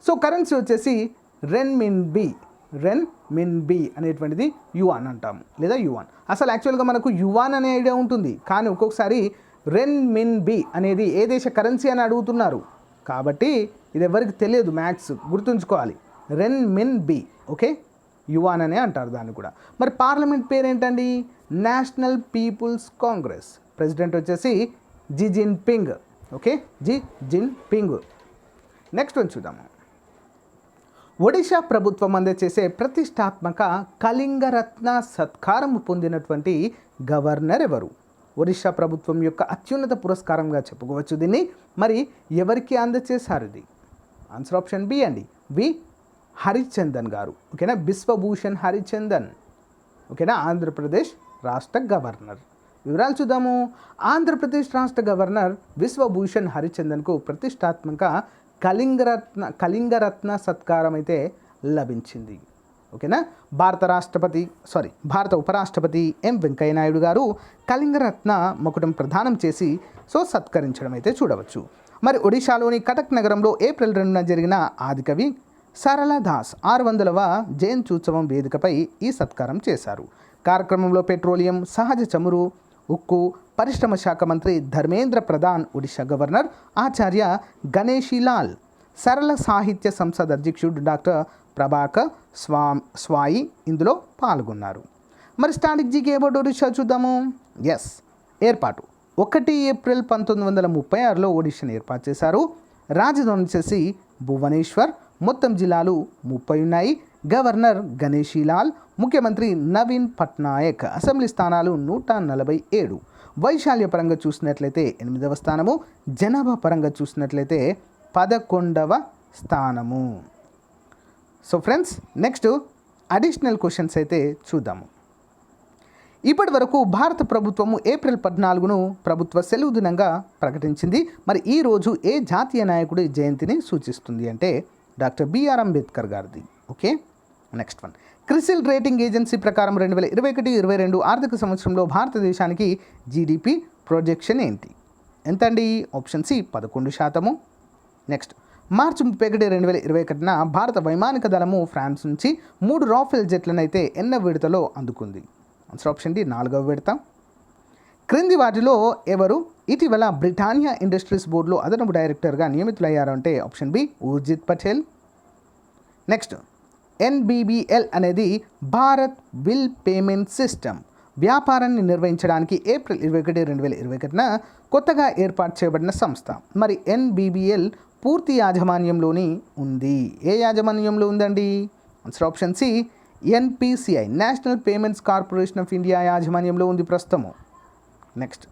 సో కరెన్సీ వచ్చేసి రెన్మిన్బి అనేటువంటిది యువాన్ అంటాము, లేదా యువాన్. అసలు యాక్చువల్గా మనకు యువాన్ అనే ఐడియా ఉంటుంది, కానీ ఒక్కొక్కసారి రెన్మిన్బి అనేది ఏ దేశ కరెన్సీ అని అడుగుతున్నారు, కాబట్టి ఇది ఎవరికి తెలియదు, మ్యాథ్స్ గుర్తుంచుకోవాలి. రెన్మిన్బి. ఓకే, యువాన్ అనే అంటారు దాన్ని కూడా. మరి పార్లమెంట్ పేరు ఏంటండి? National people's congress. ప్రెసిడెంట్ వచ్చేసి Xi Jinping. Okay, Xi Jinping. Next one చూద్దాము. ఒడిషా ప్రభుత్వం అందజేసే ప్రతిష్టాత్మక కళింగరత్న సత్కారం పొందినటువంటి గవర్నర్ ఎవరు? ఒడిషా ప్రభుత్వం యొక్క అత్యున్నత పురస్కారంగా చెప్పుకోవచ్చు దీన్ని. మరి ఎవరికి అందజేశారు ఇది? ఆన్సర్ ఆప్షన్ బి అండి, వి హరిచందన్ గారు. ఓకేనా, బిశ్వభూషణ్ హరిచందన్. ఓకేనా, ఆంధ్రప్రదేశ్ రాష్ట్ర గవర్నర్. వివరాలు చూద్దాము. ఆంధ్రప్రదేశ్ రాష్ట్ర గవర్నర్ బిశ్వభూషణ్ హరిచందన్కు ప్రతిష్టాత్మక కళింగరత్న సత్కారం అయితే లభించింది. ఓకేనా, భారత ఉపరాష్ట్రపతి ఎం వెంకయ్యనాయుడు గారు కళింగరత్న మకుటం ప్రదానం చేసి సత్కరించడం అయితే చూడవచ్చు. మరి ఒడిశాలోని కటక్ నగరంలో ఏప్రిల్ 2న జరిగిన ఆదికవి సరళదాస్ 600వ జయంత్యుత్సవం వేదికపై ఈ సత్కారం చేశారు. కార్యక్రమంలో పెట్రోలియం, సహజ చమురు, ఉక్కు, పరిశ్రమ శాఖ మంత్రి ధర్మేంద్ర ప్రధాన్, ఒడిశా గవర్నర్ ఆచార్య గణేషీలాల్, సరళ సాహిత్య సంసద్ అధ్యక్షుడు డాక్టర్ ప్రభాకర్ స్వాయి ఇందులో పాల్గొన్నారు. మరి స్టాటిక్ జీకే అబౌట్ ఒడిశా చూద్దాము. ఎస్, ఏర్పాటు 1 ఏప్రిల్ 1936లో ఒడిశాను ఏర్పాటు చేశారు. రాజధాని వచ్చేసి భువనేశ్వర్. మొత్తం జిల్లాలు 30 ఉన్నాయి. గవర్నర్ గణేషీలాల్, ముఖ్యమంత్రి నవీన్ పట్నాయక్. అసెంబ్లీ స్థానాలు 147. వైశాల్య పరంగా చూసినట్లయితే 8వ స్థానము, జనాభా పరంగా చూసినట్లయితే 11వ స్థానము. So friends, next additional questions అయితే చూద్దాము. ఇప్పటి వరకు భారత ప్రభుత్వము ఏప్రిల్ 14ను ప్రభుత్వ సెలవు దినంగా ప్రకటించింది. మరి ఈరోజు ఏ జాతీయ నాయకుడి జయంతిని సూచిస్తుంది అంటే డాక్టర్ బిఆర్ అంబేద్కర్ గారిది. Okay, next one. CRISIL rating agency ప్రకారం 2021-22 ఆర్థిక సంవత్సరంలో భారతదేశానికి జీడిపి ప్రొజెక్షన్ ఏంటి? ఎంత అండి? Option C 11%. నెక్స్ట్, మార్చి 31, 2021న భారత వైమానిక దళము ఫ్రాన్స్ నుంచి 3 రాఫెల్ జెట్లను అయితే ఎన్న విడతలో అందుకుంది? ఆన్సర్ ఆప్షన్ డి 4వ విడత. క్రింది వాటిలో ఎవరు ఇటీవల బ్రిటానియా ఇండస్ట్రీస్ బోర్డులో అదనపు డైరెక్టర్గా నియమితులయ్యారు అంటే option B Urjit Patel. Next, NBBL అనేది భారత్ బిల్ పేమెంట్ సిస్టమ్ వ్యాపారాన్ని నిర్వహించడానికి ఏప్రిల్ 21, 2021న కొత్తగా ఏర్పాటు చేయబడిన సంస్థ. మరి ఎన్బిబిఎల్ పూర్తి యాజమాన్యంలోని ఉంది. ఏ యాజమాన్యంలో ఉందండి? Answer option C, NPCI national payments corporation of India యాజమాన్యంలో ఉంది ప్రస్తుతము. Next,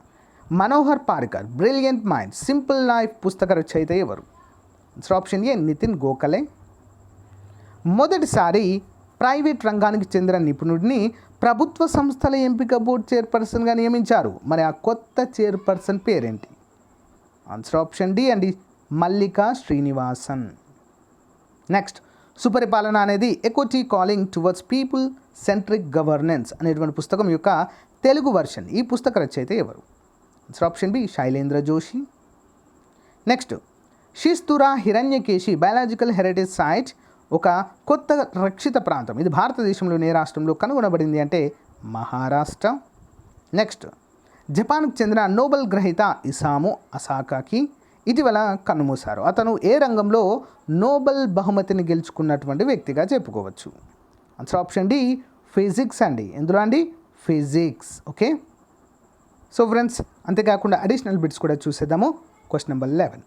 Manohar Parrikar brilliant mind simple life పుస్తక రచయిత ఎవరు? Answer option A, Nitin Gokhale. మొదటిసారి ప్రైవేట్ రంగానికి చెందిన నిపుణుడిని ప్రభుత్వ సంస్థల ఎంపిక బోర్డు చైర్పర్సన్గా నియమించారు. మరి ఆ కొత్త చైర్పర్సన్ పేరేంటి? ఆన్సర్ ఆప్షన్ డి అండి, మల్లికా శ్రీనివాసన్. నెక్స్ట్, సుపరిపాలన అనేది equity calling towards people centric governance అనేటువంటి పుస్తకం యొక్క తెలుగు వర్షన్. ఈ పుస్తక రచయిత ఎవరు? Answer option B, Shailendra Joshi. Next, Schistura Hiranyakeshi biological heritage site ఒక కొత్త రక్షిత ప్రాంతం. ఇది భారతదేశంలోని ఏ రాష్ట్రంలో కనుగొనబడింది అంటే మహారాష్ట్ర. నెక్స్ట్, జపాన్కు చెందిన నోబెల్ గ్రహీత ఇసాము అసాకాకి ఇటీవల కన్నుమూశారు. అతను ఏ రంగంలో నోబెల్ బహుమతిని గెలుచుకున్నటువంటి వ్యక్తిగా చెప్పుకోవచ్చు? ఆన్సర్ ఆప్షన్ డి, ఫిజిక్స్ అండి. ఎందులో అండి? ఫిజిక్స్. ఓకే. సో ఫ్రెండ్స్, అంతేకాకుండా అడిషనల్ బిట్స్ కూడా చూసేద్దాము. Question number 11.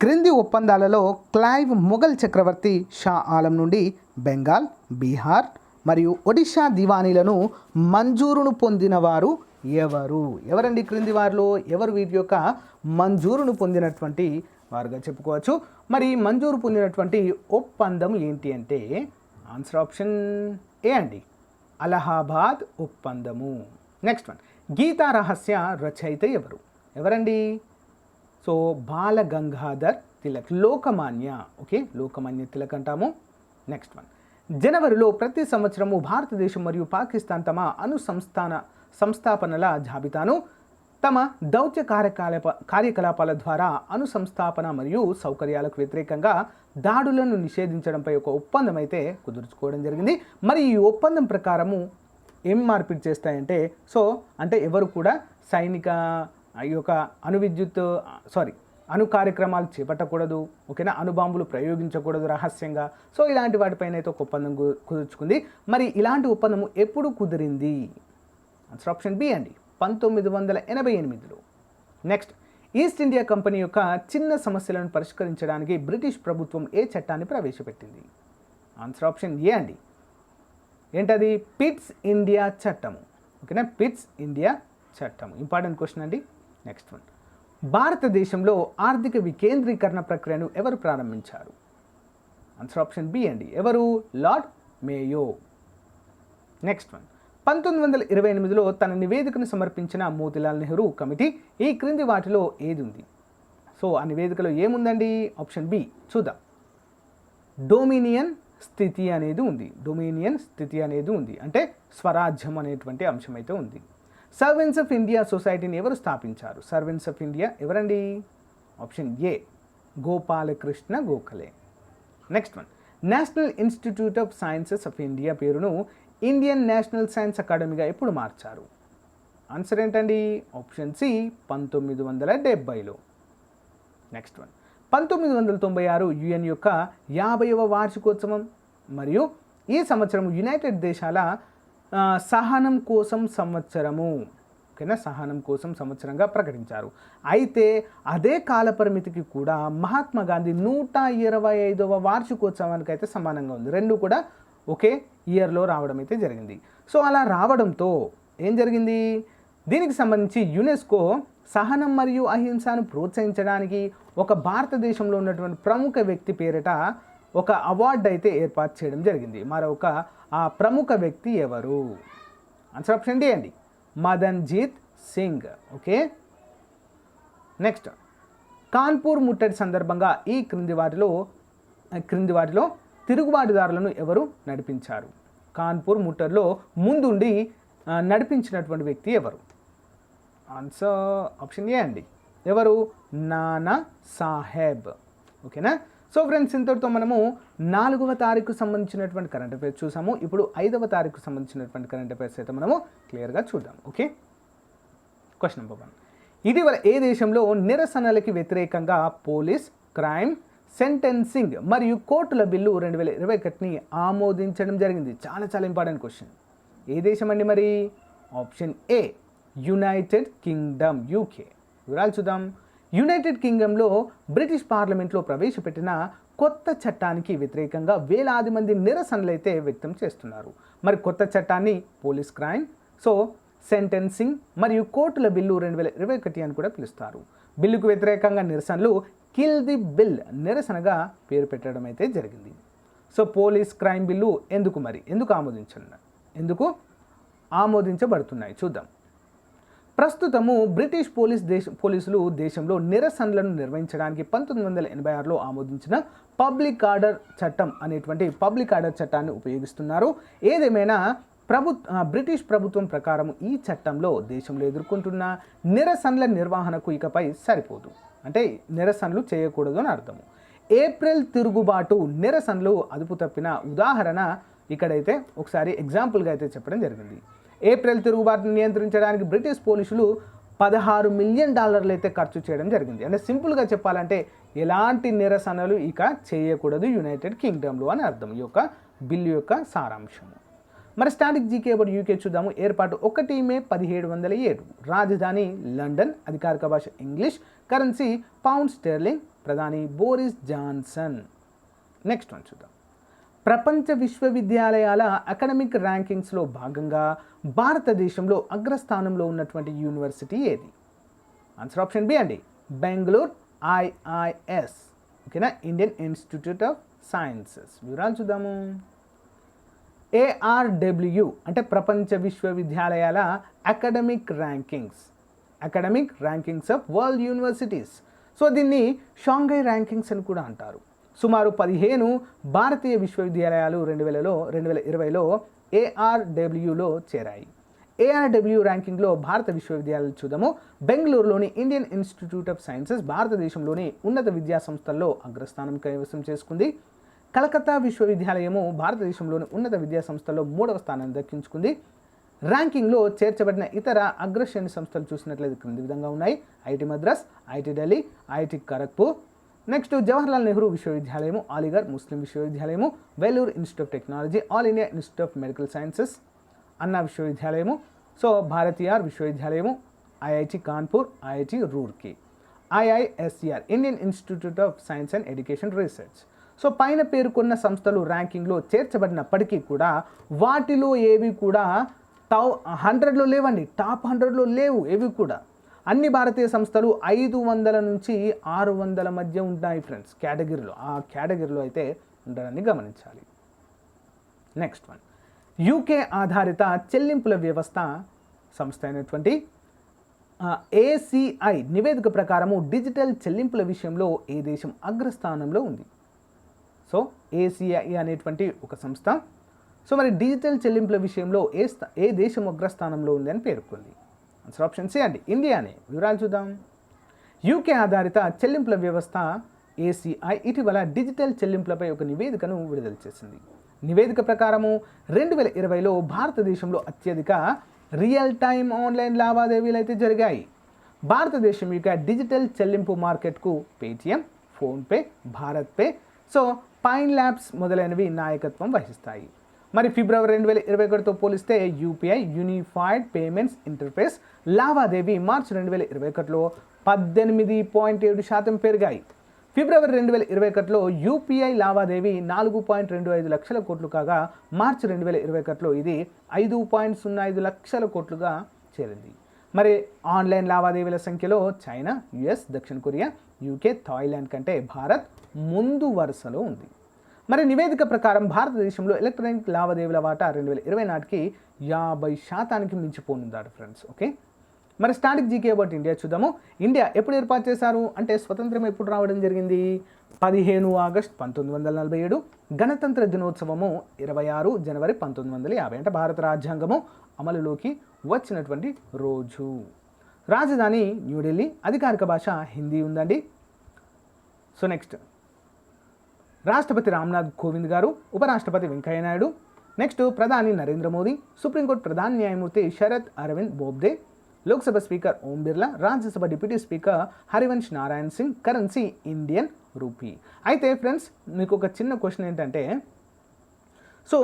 క్రింది ఒప్పందాలలో క్లైవ్ మొఘల్ చక్రవర్తి షా ఆలం నుండి బెంగాల్, బీహార్ మరియు ఒడిషా దివానీలను మంజూరును పొందినవారు ఎవరు? ఎవరండి క్రింది వారిలో ఎవరు వీటి యొక్క మంజూరును పొందినటువంటి వారుగా చెప్పుకోవచ్చు? మరి మంజూరు పొందినటువంటి ఒప్పందం ఏంటి అంటే ఆన్సర్ ఆప్షన్ ఏ అండి, అలహాబాద్ ఒప్పందము. నెక్స్ట్ వన్, గీతా రహస్య రచయిత ఎవరు? ఎవరండి? సో బాల గంగాధర్ తిలక్, లోకమాన్య. ఓకే, లోకమాన్య తిలక్ అంటాము. నెక్స్ట్ వన్, జనవరిలో ప్రతి సంవత్సరము భారతదేశం మరియు పాకిస్తాన్ తమ సంస్థాపనల జాబితాను తమ దౌత్య కార్యకలాపాల ద్వారా అనుసంస్థాపన మరియు సౌకర్యాలకు వ్యతిరేకంగా దాడులను నిషేధించడంపై ఒక ఒప్పందం అయితే కుదుర్చుకోవడం జరిగింది. మరి ఈ ఒప్పందం ప్రకారము ఏం మార్పిడి చేస్తాయంటే, సో అంటే ఎవరు కూడా సైనిక ఈ యొక్క అణు కార్యక్రమాలు చేపట్టకూడదు, ఓకేనా, అణుబాంబులు ప్రయోగించకూడదు రహస్యంగా. సో ఇలాంటి వాటిపైన అయితే ఒక ఒప్పందం కుదుర్చుకుంది. మరి ఇలాంటి ఒప్పందం ఎప్పుడు కుదిరింది? ఆన్సర్ ఆప్షన్ బి అండి, 1988లో. నెక్స్ట్, ఈస్ట్ ఇండియా కంపెనీ యొక్క చిన్న సమస్యలను పరిష్కరించడానికి బ్రిటిష్ ప్రభుత్వం ఏ చట్టాన్ని ప్రవేశపెట్టింది? ఆన్సర్ ఆప్షన్ ఏ అండి, ఏంటది? పిట్స్ ఇండియా చట్టము. ఓకేనా, పిట్స్ ఇండియా చట్టము. ఇంపార్టెంట్ క్వశ్చన్ అండి. నెక్స్ట్ వన్, భారతదేశంలో ఆర్థిక వికేంద్రీకరణ ప్రక్రియను ఎవరు ప్రారంభించారు? ఆన్సర్ ఆప్షన్ బి అండి, ఎవరు? Lord Mayo. నెక్స్ట్ వన్, 1928లో తన నివేదికను సమర్పించిన మోతిలాల్ నెహ్రూ కమిటీ ఈ క్రింది వాటిలో ఏది ఉంది? సో ఆ నివేదికలో ఏముందండి? ఆప్షన్ బి చూద్దాం. డొమినియన్ స్థితి అనేది ఉంది. డొమినియన్ స్థితి అనేది ఉంది అంటే స్వరాజ్యం అనేటువంటి అంశం అయితే ఉంది. సర్వెంట్స్ ఆఫ్ ఇండియా సొసైటీని ఎవరు స్థాపించారు? సర్వెంట్స్ ఆఫ్ ఇండియా ఎవరండి? Option A, Gopal Krishna Gokhale. Next one, national institute of sciences of India పేరును ఇండియన్ నేషనల్ సైన్స్ అకాడమీగా ఎప్పుడు మార్చారు? ఆన్సర్ ఏంటండి? ఆప్షన్ సి, 1970లో. నెక్స్ట్ వన్, 1996 యుఎన్ యొక్క 50వ వార్షికోత్సవం మరియు ఈ సంవత్సరం యునైటెడ్ దేశాల సహనం కోసం సంవత్సరము, ఓకేనా, సహనం కోసం సంవత్సరంగా ప్రకటించారు. అయితే అదే కాలపరిమితికి కూడా మహాత్మా గాంధీ 125వ వార్షికోత్సవానికి అయితే సమానంగా ఉంది. రెండు కూడా ఒకే ఇయర్లో రావడం అయితే జరిగింది. సో అలా రావడంతో ఏం జరిగింది? దీనికి సంబంధించి యునెస్కో సహనం మరియు అహింసను ప్రోత్సహించడానికి ఒక భారతదేశంలో ఉన్నటువంటి ప్రముఖ వ్యక్తి పేరిట ఒక అవార్డు అయితే ఏర్పాటు చేయడం జరిగింది. మరొక ఆ ప్రముఖ వ్యక్తి ఎవరు? ఆన్సర్ ఆప్షన్ డి అండి, మదన్జీత్ సింగ్. ఓకే. నెక్స్ట్, కాన్పూర్ ముట్టడి సందర్భంగా ఈ క్రింది వాటిలో తిరుగుబాటుదారులను ఎవరు నడిపించారు? కాన్పూర్ ముట్టడిలో ముందుండి నడిపించినటువంటి వ్యక్తి ఎవరు? ఆన్సర్ ఆప్షన్ ఏ అండి, ఎవరు? నానా సాహెబ్. ఓకేనా. సో ఫ్రెండ్స్, ఇంతటితో మనము 4వ తారీఖు సంబంధించినటువంటి కరెంట్ అఫైర్స్ చూసాము. ఇప్పుడు 5వ తారీఖు సంబంధించినటువంటి కరెంట్ అఫైర్స్ అయితే మనము క్లియర్గా చూద్దాం. ఓకే. క్వశ్చన్ నెంబర్ 1, ఇటీవల ఏ దేశంలో నిరసనలకి వ్యతిరేకంగా పోలీస్, క్రైమ్, సెంటెన్సింగ్ మరియు కోర్టుల బిల్లు 2021ని ఆమోదించడం జరిగింది. చాలా చాలా ఇంపార్టెంట్ క్వశ్చన్. ఏ దేశం అండి మరి? Option A United Kingdom, UK. వివరాలు చూద్దాం. యునైటెడ్ కింగ్డమ్లో బ్రిటిష్ పార్లమెంట్లో ప్రవేశపెట్టిన కొత్త చట్టానికి వ్యతిరేకంగా వేలాది మంది నిరసనలు అయితే వ్యక్తం చేస్తున్నారు. మరి కొత్త చట్టాన్ని పోలీస్ క్రైమ్, సెంటెన్సింగ్ మరియు కోర్టుల బిల్లు 2021 అని కూడా పిలుస్తారు. బిల్లుకు వ్యతిరేకంగా నిరసనలు కిల్ ది బిల్ నిరసనగా పేరు పెట్టడం అయితే జరిగింది. పోలీస్ క్రైమ్ బిల్లు ఎందుకు ఆమోదించబడుతున్నాయి చూద్దాం. ప్రస్తుతము బ్రిటిష్ పోలీసులు దేశంలో నిరసనలను నిర్వహించడానికి 1986లో ఆమోదించిన పబ్లిక్ ఆర్డర్ చట్టం అనేటువంటి పబ్లిక్ ఆర్డర్ చట్టాన్ని ఉపయోగిస్తున్నారు. ఏదేమైనా బ్రిటిష్ ప్రభుత్వం ప్రకారం ఈ చట్టంలో దేశంలో ఎదుర్కొంటున్న నిరసనల నిర్వహణకు ఇకపై సరిపోదు. అంటే నిరసనలు చేయకూడదు అని అర్థము. ఏప్రిల్ తిరుగుబాటు నిరసనలు అదుపు తప్పిన ఉదాహరణ ఇక్కడైతే ఒకసారి ఎగ్జాంపుల్గా అయితే చెప్పడం జరిగింది. ఏప్రిల్ తిరుగుబాటును నియంత్రించడానికి బ్రిటిష్ పోలీసులు $16 మిలియన్ అయితే ఖర్చు చేయడం జరిగింది. అంటే సింపుల్గా చెప్పాలంటే ఎలాంటి నిరసనలు ఇక చేయకూడదు యునైటెడ్ కింగ్డమ్లో అని అర్థం ఈ యొక్క బిల్లు యొక్క సారాంశము. మరి స్టాటిక్ జీకే అబౌట్ యూకే చూద్దాము. ఏర్పాటు 1 మే 1707. రాజధాని లండన్, అధికారిక భాష ఇంగ్లీష్, కరెన్సీ పౌండ్ స్టెర్లింగ్, ప్రధాని బోరిస్ జాన్సన్. నెక్స్ట్ వన్ చూద్దాం. ప్రపంచ విశ్వవిద్యాలయాల అకాడమిక్ ర్యాంకింగ్స్లో భాగంగా భారతదేశంలో అగ్రస్థానంలో ఉన్నటువంటి యూనివర్సిటీ ఏది? ఆన్సర్ ఆప్షన్ బి అండి, బెంగళూరు IIS. ఓకేనా, ఇండియన్ ఇన్స్టిట్యూట్ ఆఫ్ సైన్సెస్. వివరాలు చూద్దాము. ARW అంటే ప్రపంచ విశ్వవిద్యాలయాల academic rankings of world universities. దీన్ని షాంఘై ర్యాంకింగ్స్ అని కూడా అంటారు. సుమారు 15 భారతీయ విశ్వవిద్యాలయాలు 2020లో ARWలో చేరాయి. ARW ర్యాంకింగ్లో భారత విశ్వవిద్యాలయాలు చూద్దాము. బెంగళూరులోని ఇండియన్ ఇన్స్టిట్యూట్ ఆఫ్ సైన్సెస్ భారతదేశంలోని ఉన్నత విద్యా సంస్థల్లో అగ్రస్థానం కైవసం చేసుకుంది. కలకత్తా విశ్వవిద్యాలయము భారతదేశంలోని ఉన్నత విద్యా సంస్థల్లో 3వ స్థానాన్ని దక్కించుకుంది. ర్యాంకింగ్లో చేర్చబడిన ఇతర అగ్రశ్రేణి సంస్థలు చూసినట్లయితే క్రింది విధంగా ఉన్నాయి: IIT Madras, IIT Delhi, IIT Kharagpur. Next Jawaharlal Nehru విశ్వవిద్యాలయము, అలీగఢ్ ముస్లిం విశ్వవిద్యాలయము, Vellore institute of technology, all India institute of medical sciences, Anna విశ్వవిద్యాలయము, భారతీయార్ విశ్వవిద్యాలయము, IIT Kanpur, IIT Roorkee, IISER Indian institute of science and education research. పైన పేర్కొన్న సంస్థలు ర్యాంకింగ్లో చేర్చబడినప్పటికీ కూడా వాటిలో ఏవి కూడా టాప్ 100లో లేవండి. టాప్ 100లో లేవు ఏవి కూడా. అన్ని భారతీయ సంస్థలు 500 నుంచి 600 మధ్య ఉంటాయి ఫ్రెండ్స్ కేటగిరీలో. ఆ కేటగిరీలో అయితే ఉండడాన్ని గమనించాలి. నెక్స్ట్ వన్, యూకే ఆధారిత చెల్లింపుల వ్యవస్థ సంస్థ అయినటువంటి ACI నివేదిక ప్రకారము డిజిటల్ చెల్లింపుల విషయంలో ఏ దేశం అగ్రస్థానంలో ఉంది? ACI అనేటువంటి ఒక సంస్థ మరి డిజిటల్ చెల్లింపుల విషయంలో ఏ దేశం అగ్రస్థానంలో ఉంది అని పేర్కొంది. ఆన్సర్ ఆప్షన్ సి అండి, ఇండియానే. వివరాలు చూద్దాం. యూకే ఆధారిత చెల్లింపుల వ్యవస్థ ACI ఇటీవల డిజిటల్ చెల్లింపులపై ఒక నివేదికను విడుదల చేసింది. నివేదిక ప్రకారము 2020లో భారతదేశంలో అత్యధిక రియల్ టైమ్ ఆన్లైన్ లావాదేవీలు అయితే జరిగాయి. భారతదేశం యొక్క డిజిటల్ చెల్లింపు మార్కెట్కు Paytm, PhonePe, Bharat pay, pine labs మొదలైనవి నాయకత్వం వహిస్తాయి. మరి ఫిబ్రవరి 2021తో పోలిస్తే యూపీఐ యూనిఫైడ్ పేమెంట్స్ ఇంటర్ఫేస్ లావాదేవీ మార్చి 2021లో 18.7% పెరిగాయి. ఫిబ్రవరి 2021లో యూపీఐ లావాదేవీ 4.25 లక్షల కోట్లు కాగా మార్చి 2021లో ఇది 5.05 లక్షల కోట్లుగా చేరింది. మరి ఆన్లైన్ లావాదేవీల సంఖ్యలో చైనా, US, దక్షిణ కొరియా, UK, థాయిలాండ్ కంటే భారత్ ముందు వరుసలో ఉంది. మరి నివేదిక ప్రకారం భారతదేశంలో ఎలక్ట్రానిక్ లావాదేవీల వాటా 2020 నాటికి 50% మించిపోనుందాడు ఫ్రెండ్స్. ఓకే, మరి స్టాటిక్ జీకే అబౌట్ ఇండియా చూద్దాము. ఇండియా ఎప్పుడు ఏర్పాటు చేశారు అంటే స్వతంత్రం ఎప్పుడు రావడం జరిగింది? 15 ఆగస్టు 1947. గణతంత్ర దినోత్సవము 26 జనవరి 1950. అంటే భారత రాజ్యాంగము అమలులోకి వచ్చినటువంటి రోజు. రాజధాని న్యూఢిల్లీ, అధికారిక భాష హిందీ ఉందండి. నెక్స్ట్ రాష్ట్రపతి రామ్నాథ్ కోవింద్ గారు, ఉపరాష్ట్రపతి వెంకయ్య నాయుడు. నెక్స్ట్ ప్రధాని నరేంద్ర మోదీ, సుప్రీంకోర్టు ప్రధాన న్యాయమూర్తి Sharad Arvind Bobde, Lok Sabha speaker Om Birla, Rajya Sabha deputy speaker Harivansh Narayan Singh, currency Indian rupee. అయితే ఫ్రెండ్స్ మీకు ఒక చిన్న క్వశ్చన్ ఏంటంటే, సో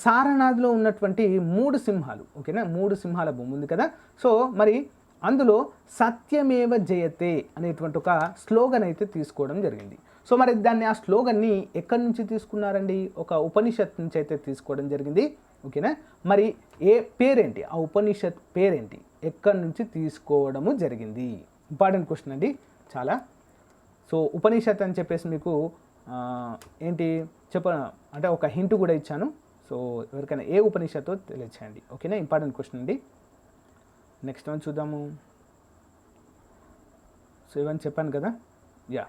సారనాథ్లో ఉన్నటువంటి 3 సింహాలు, ఓకేనా, 3 సింహాల భూమి ఉంది కదా. సో మరి అందులో సత్యమేవ జయతే అనేటువంటి ఒక స్లోగన్ అయితే తీసుకోవడం జరిగింది. సో మరి దాన్ని, ఆ స్లోగన్ని ఎక్కడి నుంచి తీసుకున్నారండి? ఒక ఉపనిషత్ నుంచి అయితే తీసుకోవడం జరిగింది, ఓకేనా. మరి ఏ పేరేంటి, ఆ ఉపనిషత్ పేరేంటి, ఎక్కడి నుంచి తీసుకోవడము జరిగింది? ఇంపార్టెంట్ క్వశ్చన్ అండి చాలా. సో ఉపనిషత్ అని చెప్పేసి మీకు ఏంటి అంటే ఒక హింట్ కూడా ఇచ్చాను. సో ఎవరికైనా ఏ ఉపనిషత్తు తెలియచేయండి, ఓకేనా. ఇంపార్టెంట్ క్వశ్చన్ అండి. నెక్స్ట్ వన్ చూద్దాము. సో ఇవన్నీ చెప్పాను కదా, యా,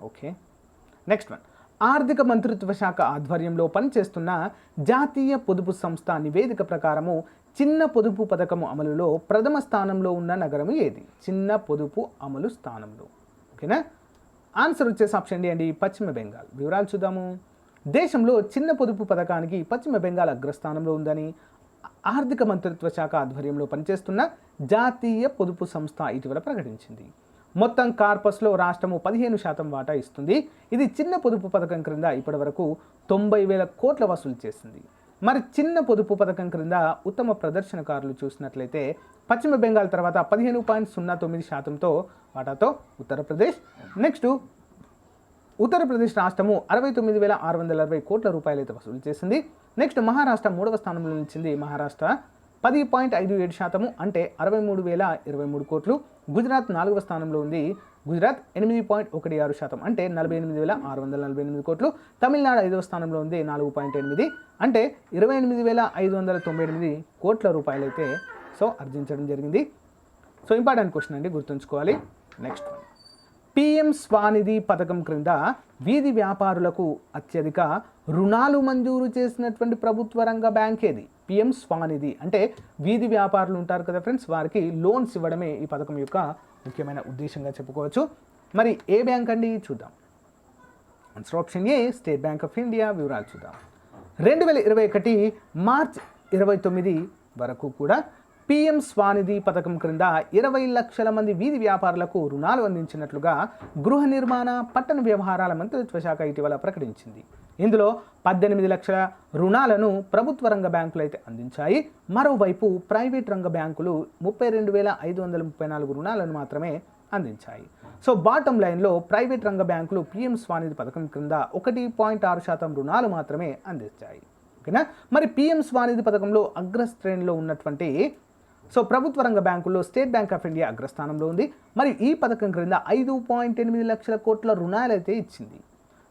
ఓకే. నెక్స్ట్ వన్, ఆర్థిక మంత్రిత్వ శాఖ ఆధ్వర్యంలో పనిచేస్తున్న జాతీయ పొదుపు సంస్థ నివేదిక ప్రకారము చిన్న పొదుపు పథకము అమలులో ప్రథమ స్థానంలో ఉన్న నగరము ఏది? చిన్న పొదుపు అమలు స్థానంలో, ఓకేనా. ఆన్సర్ వచ్చేసి ఆప్షన్ డి అండి, పశ్చిమ బెంగాల్. వివరాలు చూద్దాము. దేశంలో చిన్న పొదుపు పథకానికి పశ్చిమ బెంగాల్ అగ్రస్థానంలో ఉందని ఆర్థిక మంత్రిత్వ శాఖ ఆధ్వర్యంలో పనిచేస్తున్న జాతీయ పొదుపు సంస్థ ఇటీవల ప్రకటించింది. మొత్తం కార్పస్లో రాష్ట్రము 15% వాటా ఇస్తుంది. ఇది చిన్న పొదుపు పథకం క్రింద ఇప్పటివరకు 90,000 కోట్ల వసూలు చేసింది. మరి చిన్న పొదుపు పథకం క్రింద ఉత్తమ ప్రదర్శనకారులు చూసినట్లయితే పశ్చిమ బెంగాల్ తర్వాత 15.09%తో వాటాతో ఉత్తరప్రదేశ్. నెక్స్ట్ ఉత్తరప్రదేశ్ రాష్ట్రము 69,660 కోట్ల రూపాయలు అయితే వసూలు చేసింది. నెక్స్ట్ మహారాష్ట్ర 3వ స్థానంలో నిలిచింది. మహారాష్ట్ర 10.57% అంటే 63,023 కోట్లు. గుజరాత్ 4వ స్థానంలో ఉంది. గుజరాత్ 8.16% అంటే 48,648 కోట్లు. తమిళనాడు 5వ స్థానంలో ఉంది. 4.8 అంటే 28,598 కోట్ల రూపాయలు అయితే సో ఆర్జించడం జరిగింది. సో ఇంపార్టెంట్ క్వశ్చన్ అండి, గుర్తుంచుకోవాలి. నెక్స్ట్ వన్, పిఎం స్వానిధి పథకం క్రింద వీధి వ్యాపారులకు అత్యధిక రుణాలు మంజూరు చేసినటువంటి ప్రభుత్వ రంగ బ్యాంక్ ఏది? పిఎం స్వానిధి అంటే వీధి వ్యాపారులు ఉంటారు కదా ఫ్రెండ్స్, వారికి లోన్స్ ఇవ్వడమే ఈ పథకం యొక్క ముఖ్యమైన ఉద్దేశంగా చెప్పుకోవచ్చు. మరి ఏ బ్యాంక్ అండి? చూద్దాం. Answer option A, state bank of India. వివరాలు చూద్దాం. 2021 మార్చ్ 29 వరకు కూడా పిఎం స్వానిధి పథకం క్రింద 20 లక్షల మంది వీధి వ్యాపారులకు రుణాలు అందించినట్లుగా గృహ నిర్మాణ పట్టణ వ్యవహారాల మంత్రిత్వ శాఖ ఇటీవల ప్రకటించింది. ఇందులో 18 లక్షల రుణాలను ప్రభుత్వ రంగ బ్యాంకులు అయితే అందించాయి. మరోవైపు ప్రైవేట్ రంగ బ్యాంకులు 32,534 రుణాలను మాత్రమే అందించాయి. సో బాటమ్ లైన్లో ప్రైవేట్ రంగ బ్యాంకులు పిఎం స్వానిధి పథకం క్రింద 1.6% రుణాలు మాత్రమే అందించాయి, ఓకేనా. మరి పిఎం స్వానిధి పథకంలో అగ్రశ్రేణిలో ఉన్నటువంటి సో ప్రభుత్వ రంగ బ్యాంకుల్లో స్టేట్ బ్యాంక్ ఆఫ్ ఇండియా అగ్రస్థానంలో ఉంది. మరి ఈ పథకం క్రింద 5.8 లక్షల కోట్ల రుణాలు అయితే ఇచ్చింది.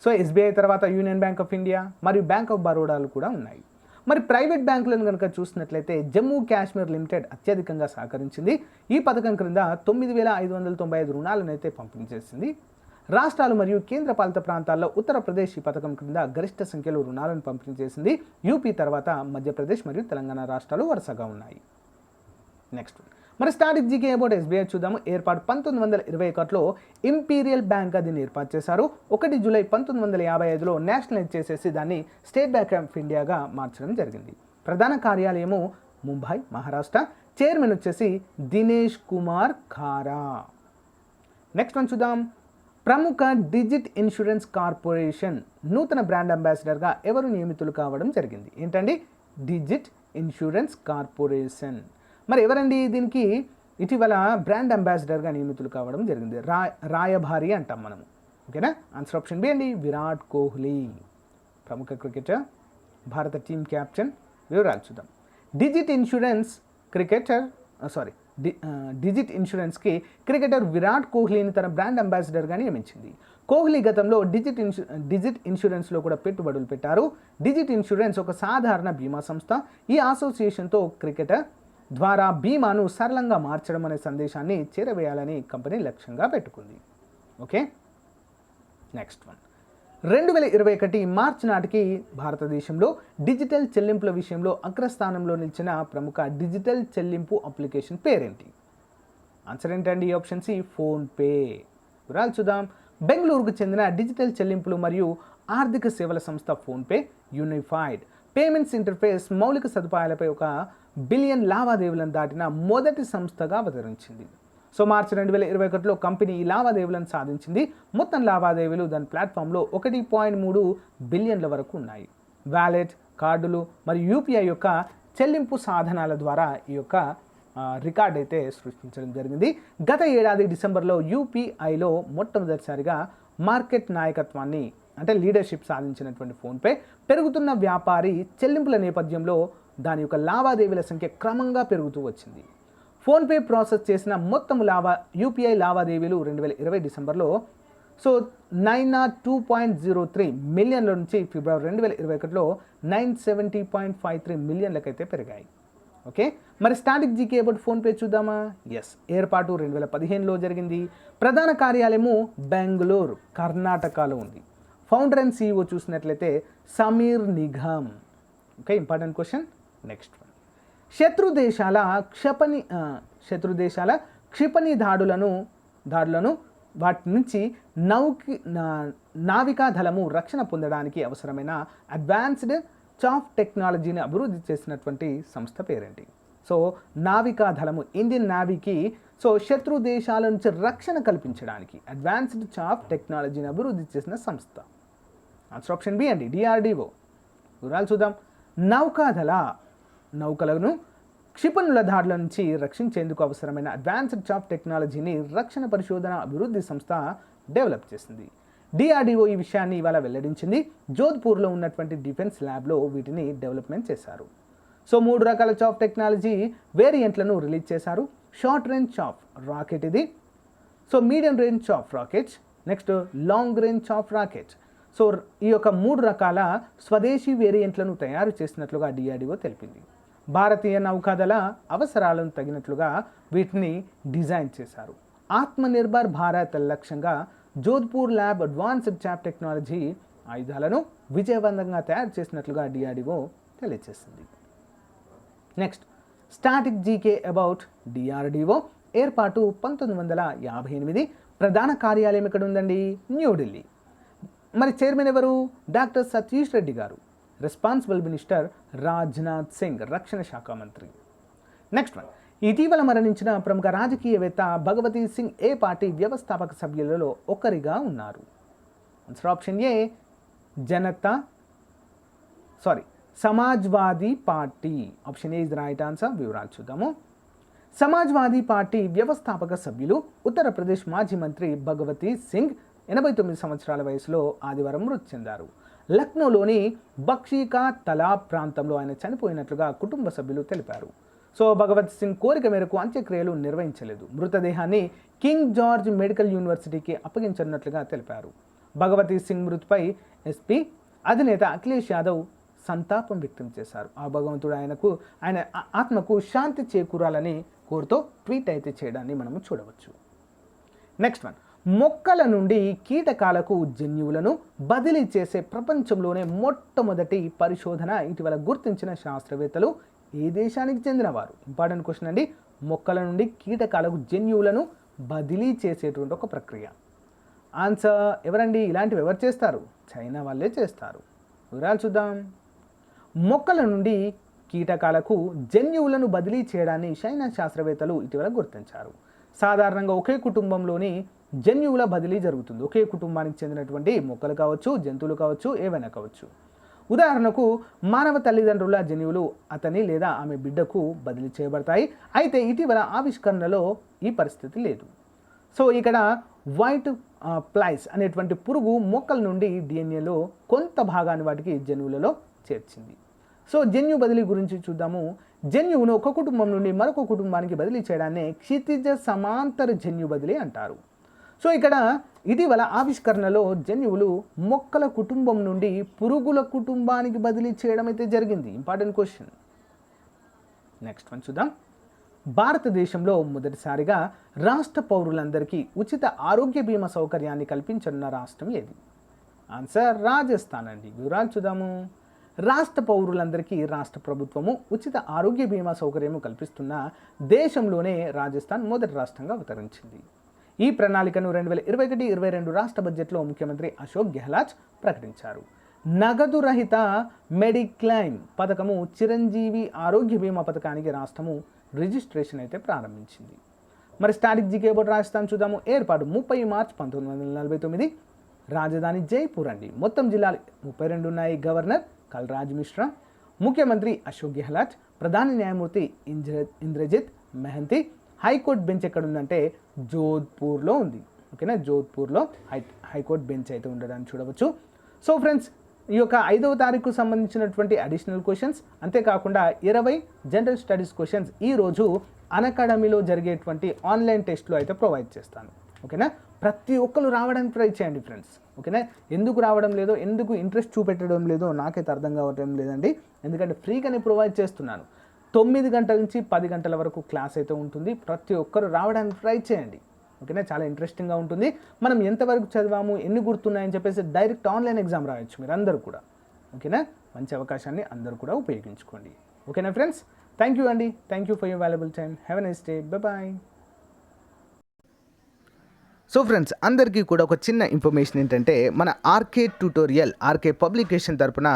సో ఎస్బీఐ తర్వాత యూనియన్ బ్యాంక్ ఆఫ్ ఇండియా మరియు బ్యాంక్ ఆఫ్ బరోడాలు కూడా ఉన్నాయి. మరి ప్రైవేట్ బ్యాంకులను కనుక చూసినట్లయితే జమ్మూ కాశ్మీర్ లిమిటెడ్ అత్యధికంగా సహకరించింది. ఈ పథకం క్రింద 9,595 రుణాలను అయితే పంపిణీ చేసింది. రాష్ట్రాలు మరియు కేంద్రపాలిత ప్రాంతాల్లో ఉత్తరప్రదేశ్ ఈ పథకం క్రింద గరిష్ట సంఖ్యలో రుణాలను పంపిణీ చేసింది. యూపీ తర్వాత మధ్యప్రదేశ్ మరియు తెలంగాణ రాష్ట్రాలు వరుసగా ఉన్నాయి. నెక్స్ట్ మరి స్టాటిక్ జీకే అబౌట్ ఎస్బీఐ చూద్దాము. ఏర్పాటు 1921లో ఇంపీరియల్ బ్యాంక్ దీన్ని ఏర్పాటు చేశారు. 1 జూలై 1955లో నేషనలైజ్ చేసేసి దాన్ని స్టేట్ బ్యాంక్ ఆఫ్ ఇండియాగా మార్చడం జరిగింది. ప్రధాన కార్యాలయము ముంబై, మహారాష్ట్ర. చైర్మన్ వచ్చేసి దినేష్ కుమార్ ఖారా. నెక్స్ట్ వన్ చూద్దాం. ప్రముఖ డిజిట్ ఇన్సూరెన్స్ కార్పొరేషన్ నూతన బ్రాండ్ అంబాసిడర్గా ఎవరు నియమితులు కావడం జరిగింది? ఏంటండి? Digit insurance corporation. మరి ఎవరండి దీనికి ఇటీవల బ్రాండ్ అంబాసిడర్గా నియమితులు కావడం జరిగింది? రాయభారి అంటాం మనము, ఓకేనా. ఆన్సర్ ఆప్షన్ బి అండి, విరాట్ కోహ్లీ. ప్రముఖ క్రికెటర్, భారత టీం క్యాప్టెన్. వివరాలు చూద్దాం. డిజిట్ ఇన్సూరెన్స్కి క్రికెటర్ విరాట్ కోహ్లీని తన బ్రాండ్ అంబాసిడర్గా నియమించింది. కోహ్లీ గతంలో డిజిట్ ఇన్సూరెన్స్లో కూడా పెట్టుబడులు పెట్టారు. డిజిట్ ఇన్సూరెన్స్ ఒక సాధారణ బీమా సంస్థ. ఈ అసోసియేషన్తో క్రికెటర్ ద్వారా బీమాను సరళంగా మార్చడం అనే సందేశాన్ని చేరవేయాలని కంపెనీ లక్ష్యంగా పెట్టుకుంది, ఓకే. Next one. 2021 మార్చి నాటికి భారతదేశంలో డిజిటల్ చెల్లింపుల విషయంలో అగ్రస్థానంలో నిలిచిన ప్రముఖ డిజిటల్ చెల్లింపు అప్లికేషన్ పేరేంటి? ఆన్సర్ ఏంటండి? Option C, PhonePe. వివరాలు చూద్దాం. బెంగళూరుకు చెందిన డిజిటల్ చెల్లింపులు మరియు ఆర్థిక సేవల సంస్థ ఫోన్పే యూనిఫైడ్ పేమెంట్స్ ఇంటర్ఫేస్ మౌలిక సదుపాయాలపై 1 బిలియన్ లావాదేవీలను దాటిన మొదటి సంస్థగా అవతరించింది. సో మార్చి 2021లో కంపెనీ ఈ లావాదేవీలను సాధించింది. మొత్తం లావాదేవీలు దాని ప్లాట్ఫామ్లో 1.3 బిలియన్ల వరకు ఉన్నాయి. వ్యాలెట్, కార్డులు మరియు యూపీఐ యొక్క చెల్లింపు సాధనాల ద్వారా ఈ యొక్క రికార్డ్ అయితే సృష్టించడం జరిగింది. గత ఏడాది డిసెంబర్లో యూపీఐలో మొట్టమొదటిసారిగా మార్కెట్ నాయకత్వాన్ని అంటే లీడర్షిప్ సాధించినటువంటి ఫోన్పే పెరుగుతున్న వ్యాపారి చెల్లింపుల నేపథ్యంలో దాని యొక్క లావాదేవీల సంఖ్య క్రమంగా పెరుగుతూ వచ్చింది. ఫోన్పే ప్రాసెస్ చేసిన మొత్తం యూపీఐ లావాదేవీలు 2020 డిసెంబర్లో 902.03 మిలియన్ల నుంచి ఫిబ్రవరి 2021లో 970.53 మిలియన్లకైతే పెరిగాయి. ఓకే, మరి స్టాటిక్ జీకే అబౌట్ ఫోన్పే చూద్దామా? ఎస్, ఏర్పాటు 2015లో జరిగింది. ప్రధాన కార్యాలయము బెంగళూరు, కర్ణాటకలో ఉంది. ఫౌండర్ అండ్ CEO చూసినట్లయితే Sameer Nigam. Okay, important question. Next one, శత్రు దేశాల క్షిపణి దాడులను వాటి నుంచి నావికా దళము రక్షణ పొందడానికి అవసరమైన అడ్వాన్స్డ్ చాఫ్ టెక్నాలజీని అభివృద్ధి చేసినటువంటి సంస్థ పేరేంటి? సో నావికా దళము ఇండియన్ నావీకి శత్రు దేశాల నుంచి రక్షణ కల్పించడానికి అడ్వాన్స్డ్ చాఫ్ టెక్నాలజీని అభివృద్ధి చేసిన సంస్థ. ఆన్సర్ ఆప్షన్ బి అండి, DRDO. వివరాలు చూద్దాం. నౌకలను క్షిపణుల దాడుల నుంచి రక్షించేందుకు అవసరమైన అడ్వాన్స్డ్ చాఫ్ టెక్నాలజీని రక్షణ పరిశోధన అభివృద్ధి సంస్థ డెవలప్ చేసింది. DRDO ఈ విషయాన్ని ఇవాళ వెల్లడించింది. జోధ్పూర్లో ఉన్నటువంటి డిఫెన్స్ ల్యాబ్లో వీటిని డెవలప్మెంట్ చేశారు. 3 రకాల చాఫ్ టెక్నాలజీ వేరియంట్లను రిలీజ్ చేశారు. షార్ట్ రేంజ్ చాఫ్ రాకెట్ ఇది, medium range chaff rocket, next long range chaff rocket. ఈ యొక్క 3 రకాల స్వదేశీ వేరియంట్లను తయారు చేసినట్లుగా DRDO తెలిపింది. భారతీయ నౌకాదళ అవసరాలను తగినట్లుగా వీటిని డిజైన్ చేశారు. ఆత్మనిర్భర్ భారత్ లక్ష్యంగా Jodhpur lab advanced chaff technology ఆయుధాలను విజయవంతంగా తయారు చేసినట్లుగా DRDO తెలియజేసింది. Next, static GK about DRDO. ఏర్పాటు 1958. ప్రధాన కార్యాలయం ఎక్కడ ఉందండి? న్యూఢిల్లీ. మరి చైర్మన్ ఎవరు? డాక్టర్ సతీష్ రెడ్డి గారు. రెస్పాన్సిబుల్ మినిస్టర్ రాజ్నాథ్ సింగ్, రక్షణ శాఖ మంత్రి. నెక్స్ట్ వన్, ఇటీవల మరణించిన ప్రముఖ రాజకీయవేత్త భగవతీ సింగ్ ఏ పార్టీ వ్యవస్థాపక సభ్యులలో ఒకరిగా ఉన్నారు? Answer option A, Samajwadi party. Option A is the right answer. వివరాలు చూద్దాము. సమాజ్వాదీ పార్టీ వ్యవస్థాపక సభ్యులు ఉత్తరప్రదేశ్ మాజీ మంత్రి భగవతీ సింగ్ 89 సంవత్సరాల వయసులో ఆదివారం మృతి చెందారు. లక్నోలోని బక్షీ కా తలాబ్ ప్రాంతంలో ఆయన చనిపోయినట్లుగా కుటుంబ సభ్యులు తెలిపారు. భగవత్ సింగ్ కోరిక మేరకు అంత్యక్రియలు నిర్వహించలేదు. మృతదేహాన్ని కింగ్ జార్జ్ మెడికల్ యూనివర్సిటీకి అప్పగించనున్నట్లుగా తెలిపారు. భగవతీ సింగ్ మృతిపై SP అధినేత అఖిలేష్ యాదవ్ సంతాపం వ్యక్తం చేశారు. ఆ భగవంతుడు ఆయన ఆత్మకు శాంతి చేకూరాలని కోరుతూ ట్వీట్ అయితే చేయడాన్ని మనము చూడవచ్చు. నెక్స్ట్ వన్, మొక్కల నుండి కీటకాలకు జన్యువులను బదిలీ చేసే ప్రపంచంలోనే మొట్టమొదటి పరిశోధన ఇటీవల గుర్తించిన శాస్త్రవేత్తలు ఏ దేశానికి చెందినవారు? ఇంపార్టెంట్ క్వశ్చన్ అండి. మొక్కల నుండి కీటకాలకు జన్యువులను బదిలీ చేసేటువంటి ఒక ప్రక్రియ. ఆన్సర్ ఎవరండి? ఇలాంటివి ఎవరు చేస్తారు? చైనా వాళ్ళే చేస్తారు. వివరాలు చూద్దాం. మొక్కల నుండి కీటకాలకు జన్యువులను బదిలీ చేయడాన్ని చైనా శాస్త్రవేత్తలు ఇటీవల గుర్తించారు. సాధారణంగా ఒకే కుటుంబంలోని జన్యువుల బదిలీ జరుగుతుంది. ఒకే కుటుంబానికి చెందినటువంటి మొక్కలు కావచ్చు, జంతువులు కావచ్చు, ఏవైనా కావచ్చు. ఉదాహరణకు మానవ తల్లిదండ్రుల జన్యువులు అతని లేదా ఆమె బిడ్డకు బదిలీ చేయబడతాయి. అయితే ఇటీవల ఆవిష్కరణలో ఈ పరిస్థితి లేదు. ఇక్కడ వైట్ ఫ్లైస్ అనేటువంటి పురుగు మొక్కల నుండి DNAలో కొంత భాగాన్ని వాటికి జన్యువులలో చేర్చింది. జన్యు బదిలీ గురించి చూద్దాము. జన్యువును ఒక కుటుంబం నుండి మరొక కుటుంబానికి బదిలీ చేయడాన్ని క్షితిజ సమాంతర జన్యు బదిలీ అంటారు. ఇక్కడ ఇటీవల ఆవిష్కరణలో జన్యువులు మొక్కల కుటుంబం నుండి పురుగుల కుటుంబానికి బదిలీ చేయడం అయితే జరిగింది. Important question. నెక్స్ట్ వన్ చూద్దాం. భారతదేశంలో మొదటిసారిగా రాష్ట్ర పౌరులందరికీ ఉచిత ఆరోగ్య బీమా సౌకర్యాన్ని కల్పించనున్న రాష్ట్రం ఏది? ఆన్సర్ రాజస్థాన్ అండి. వివరాలు చూద్దాము. రాష్ట్ర పౌరులందరికీ రాష్ట్ర ప్రభుత్వము ఉచిత ఆరోగ్య బీమా సౌకర్యము కల్పిస్తున్న దేశంలోనే రాజస్థాన్ మొదటి రాష్ట్రంగా అవతరించింది. ఈ ప్రణాళికను 2021-22 రాష్ట్ర బడ్జెట్లో ముఖ్యమంత్రి అశోక్ గెహ్లాట్ ప్రకటించారు. నగదు రహిత మెడిక్లైమ్ పథకము చిరంజీవి ఆరోగ్య బీమా పథకానికి రాష్ట్రము రిజిస్ట్రేషన్ అయితే ప్రారంభించింది. మరి స్టాటిక్ జీకే బోర్డు రాజస్థాన్ చూద్దాము. ఏర్పాటు 30 మార్చి 1949. రాజధాని జైపూర్ అండి. మొత్తం జిల్లాలు 32 ఉన్నాయి. గవర్నర్ కల్రాజ్ మిశ్రా. ముఖ్యమంత్రి అశోక్ గెహ్లాట్. ప్రధాన న్యాయమూర్తి ఇంద్రజిత్ మెహంతి. హైకోర్టు బెంచ్ ఎక్కడ ఉందంటే జోధ్పూర్లో ఉంది. ఓకేనా, జోధ్పూర్లో హైకోర్టు బెంచ్ అయితే ఉండడానికి చూడవచ్చు. సో ఫ్రెండ్స్, ఈ యొక్క 5వ తారీఖుకు సంబంధించినటువంటి అడిషనల్ క్వశ్చన్స్, అంతేకాకుండా 20 జనరల్ స్టడీస్ క్వశ్చన్స్ ఈరోజు అన్అకాడమీలో జరిగేటువంటి ఆన్లైన్ టెస్ట్లో అయితే ప్రొవైడ్ చేస్తాను. ఓకేనా, ప్రతి ఒక్కరు రావడానికి ట్రై చేయండి ఫ్రెండ్స్. ఓకేనా, ఎందుకు రావడం లేదో, ఎందుకు ఇంట్రెస్ట్ చూపెట్టడం లేదో నాకైతే అర్థం కావటం లేదండి. ఎందుకంటే ఫ్రీగానే ప్రొవైడ్ చేస్తున్నాను. 9 గంటల నుంచి 10 గంటల వరకు క్లాస్ అయితే ఉంటుంది. ప్రతి ఒక్కరు రావడానికి ట్రై చేయండి. ఓకేనా, చాలా ఇంట్రెస్టింగ్గా ఉంటుంది. మనం ఎంతవరకు చదివాము, ఎన్ని గుర్తున్నాయని చెప్పేసి డైరెక్ట్ ఆన్లైన్ ఎగ్జామ్ రాయొచ్చు మీరు అందరూ కూడా. ఓకేనా, మంచి అవకాశాన్ని అందరూ కూడా ఉపయోగించుకోండి. ఓకేనా ఫ్రెండ్స్, థ్యాంక్ యూ అండి. Thank you for your valuable time. Have a nice day. Bye. So friends, అందరికీ కూడా ఒక చిన్న ఇన్ఫర్మేషన్ ఏంటంటే, మన ఆర్కే ట్యూటోరియల్ ఆర్కే పబ్లికేషన్ తరపున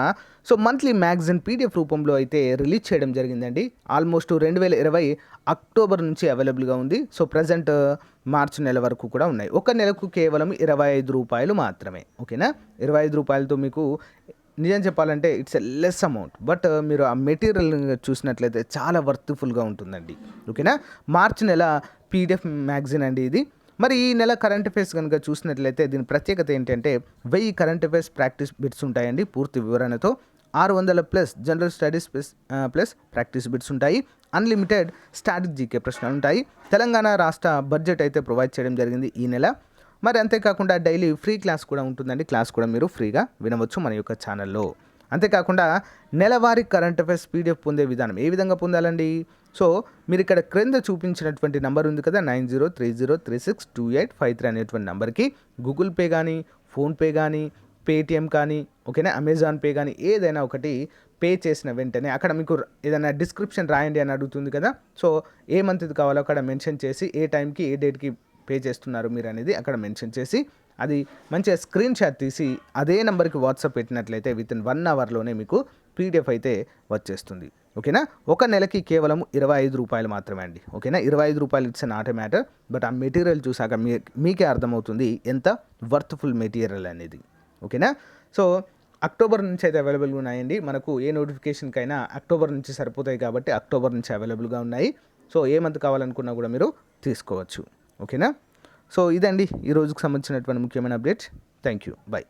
సో మంత్లీ మ్యాగజైన్ పీడిఎఫ్ రూపంలో అయితే రిలీజ్ చేయడం జరిగిందండి. ఆల్మోస్ట్ 2020 అక్టోబర్ నుంచి అవైలబుల్గా ఉంది. సో ప్రజెంట్ మార్చి నెల వరకు కూడా ఉన్నాయి. ఒక నెలకు కేవలం 25 రూపాయలు మాత్రమే. ఓకేనా, 25 రూపాయలతో మీకు నిజం చెప్పాలంటే it's a less amount, but మీరు ఆ మెటీరియల్ చూసినట్లయితే చాలా వర్త్ఫుల్గా ఉంటుందండి. ఓకేనా, మార్చి నెల పీడిఎఫ్ మ్యాగజైన్ అండి ఇది. మరి ఈ నెల కరెంట్ అఫైర్స్ కనుక చూసినట్లయితే దీని ప్రత్యేకత ఏంటంటే 1000 కరెంట్ అఫైర్స్ ప్రాక్టీస్ బిట్స్ ఉంటాయండి పూర్తి వివరణతో. 600 plus general studies plus practice bits ఉంటాయి. అన్లిమిటెడ్ స్టాటిక్ జీకే ప్రశ్నలు ఉంటాయి. తెలంగాణ రాష్ట్ర బడ్జెట్ అయితే ప్రొవైడ్ చేయడం జరిగింది ఈ నెల. మరి అంతేకాకుండా డైలీ ఫ్రీ క్లాస్ కూడా ఉంటుందండి. క్లాస్ కూడా మీరు ఫ్రీగా వినవచ్చు మన యొక్క ఛానల్లో. అంతేకాకుండా నెలవారీ కరెంట్ అఫైర్స్ పీడిఎఫ్ పొందే విధానం ఏ విధంగా పొందాలండి? సో మీరు ఇక్కడ క్రింద చూపించినటువంటి నెంబర్ ఉంది కదా, 9030362853 అనేటువంటి నెంబర్కి గూగుల్ పే కానీ, ఫోన్పే కానీ, పేటిఎం కానీ, ఓకేనా, అమెజాన్ పే కానీ ఏదైనా ఒకటి పే చేసిన వెంటనే అక్కడ మీకు ఏదైనా డిస్క్రిప్షన్ రాయండి అని అడుగుతుంది కదా. సో ఏ మంత్ ఇది కావాలో అక్కడ మెన్షన్ చేసి, ఏ టైంకి ఏ డేట్కి పే చేస్తున్నారు మీరు అనేది అక్కడ మెన్షన్ చేసి, అది మంచిగా స్క్రీన్ షాట్ తీసి అదే నెంబర్కి వాట్సాప్ పెట్టినట్లయితే వితిన్ 1 అవర్లోనే మీకు పీడిఎఫ్ అయితే వచ్చేస్తుంది. ఓకేనా, ఒక నెలకి కేవలం 25 రూపాయలు మాత్రమే అండి. ఓకేనా, 25 రూపాయలు it's not a matter, but ఆ మెటీరియల్ చూసాక మీకే అర్థమవుతుంది ఎంత వర్త్ఫుల్ మెటీరియల్ అనేది. ఓకేనా, సో అక్టోబర్ నుంచి అయితే అవైలబుల్గా ఉన్నాయండి. మనకు ఏ నోటిఫికేషన్కైనా అక్టోబర్ నుంచి సరిపోతాయి కాబట్టి అక్టోబర్ నుంచి అవైలబుల్గా ఉన్నాయి. సో ఏ మంత్ కావాలనుకున్నా కూడా మీరు తీసుకోవచ్చు. ఓకేనా, సో ఇదండి ఈ రోజుకు సంబంధించినటువంటి ముఖ్యమైన అప్డేట్. Thank you, by.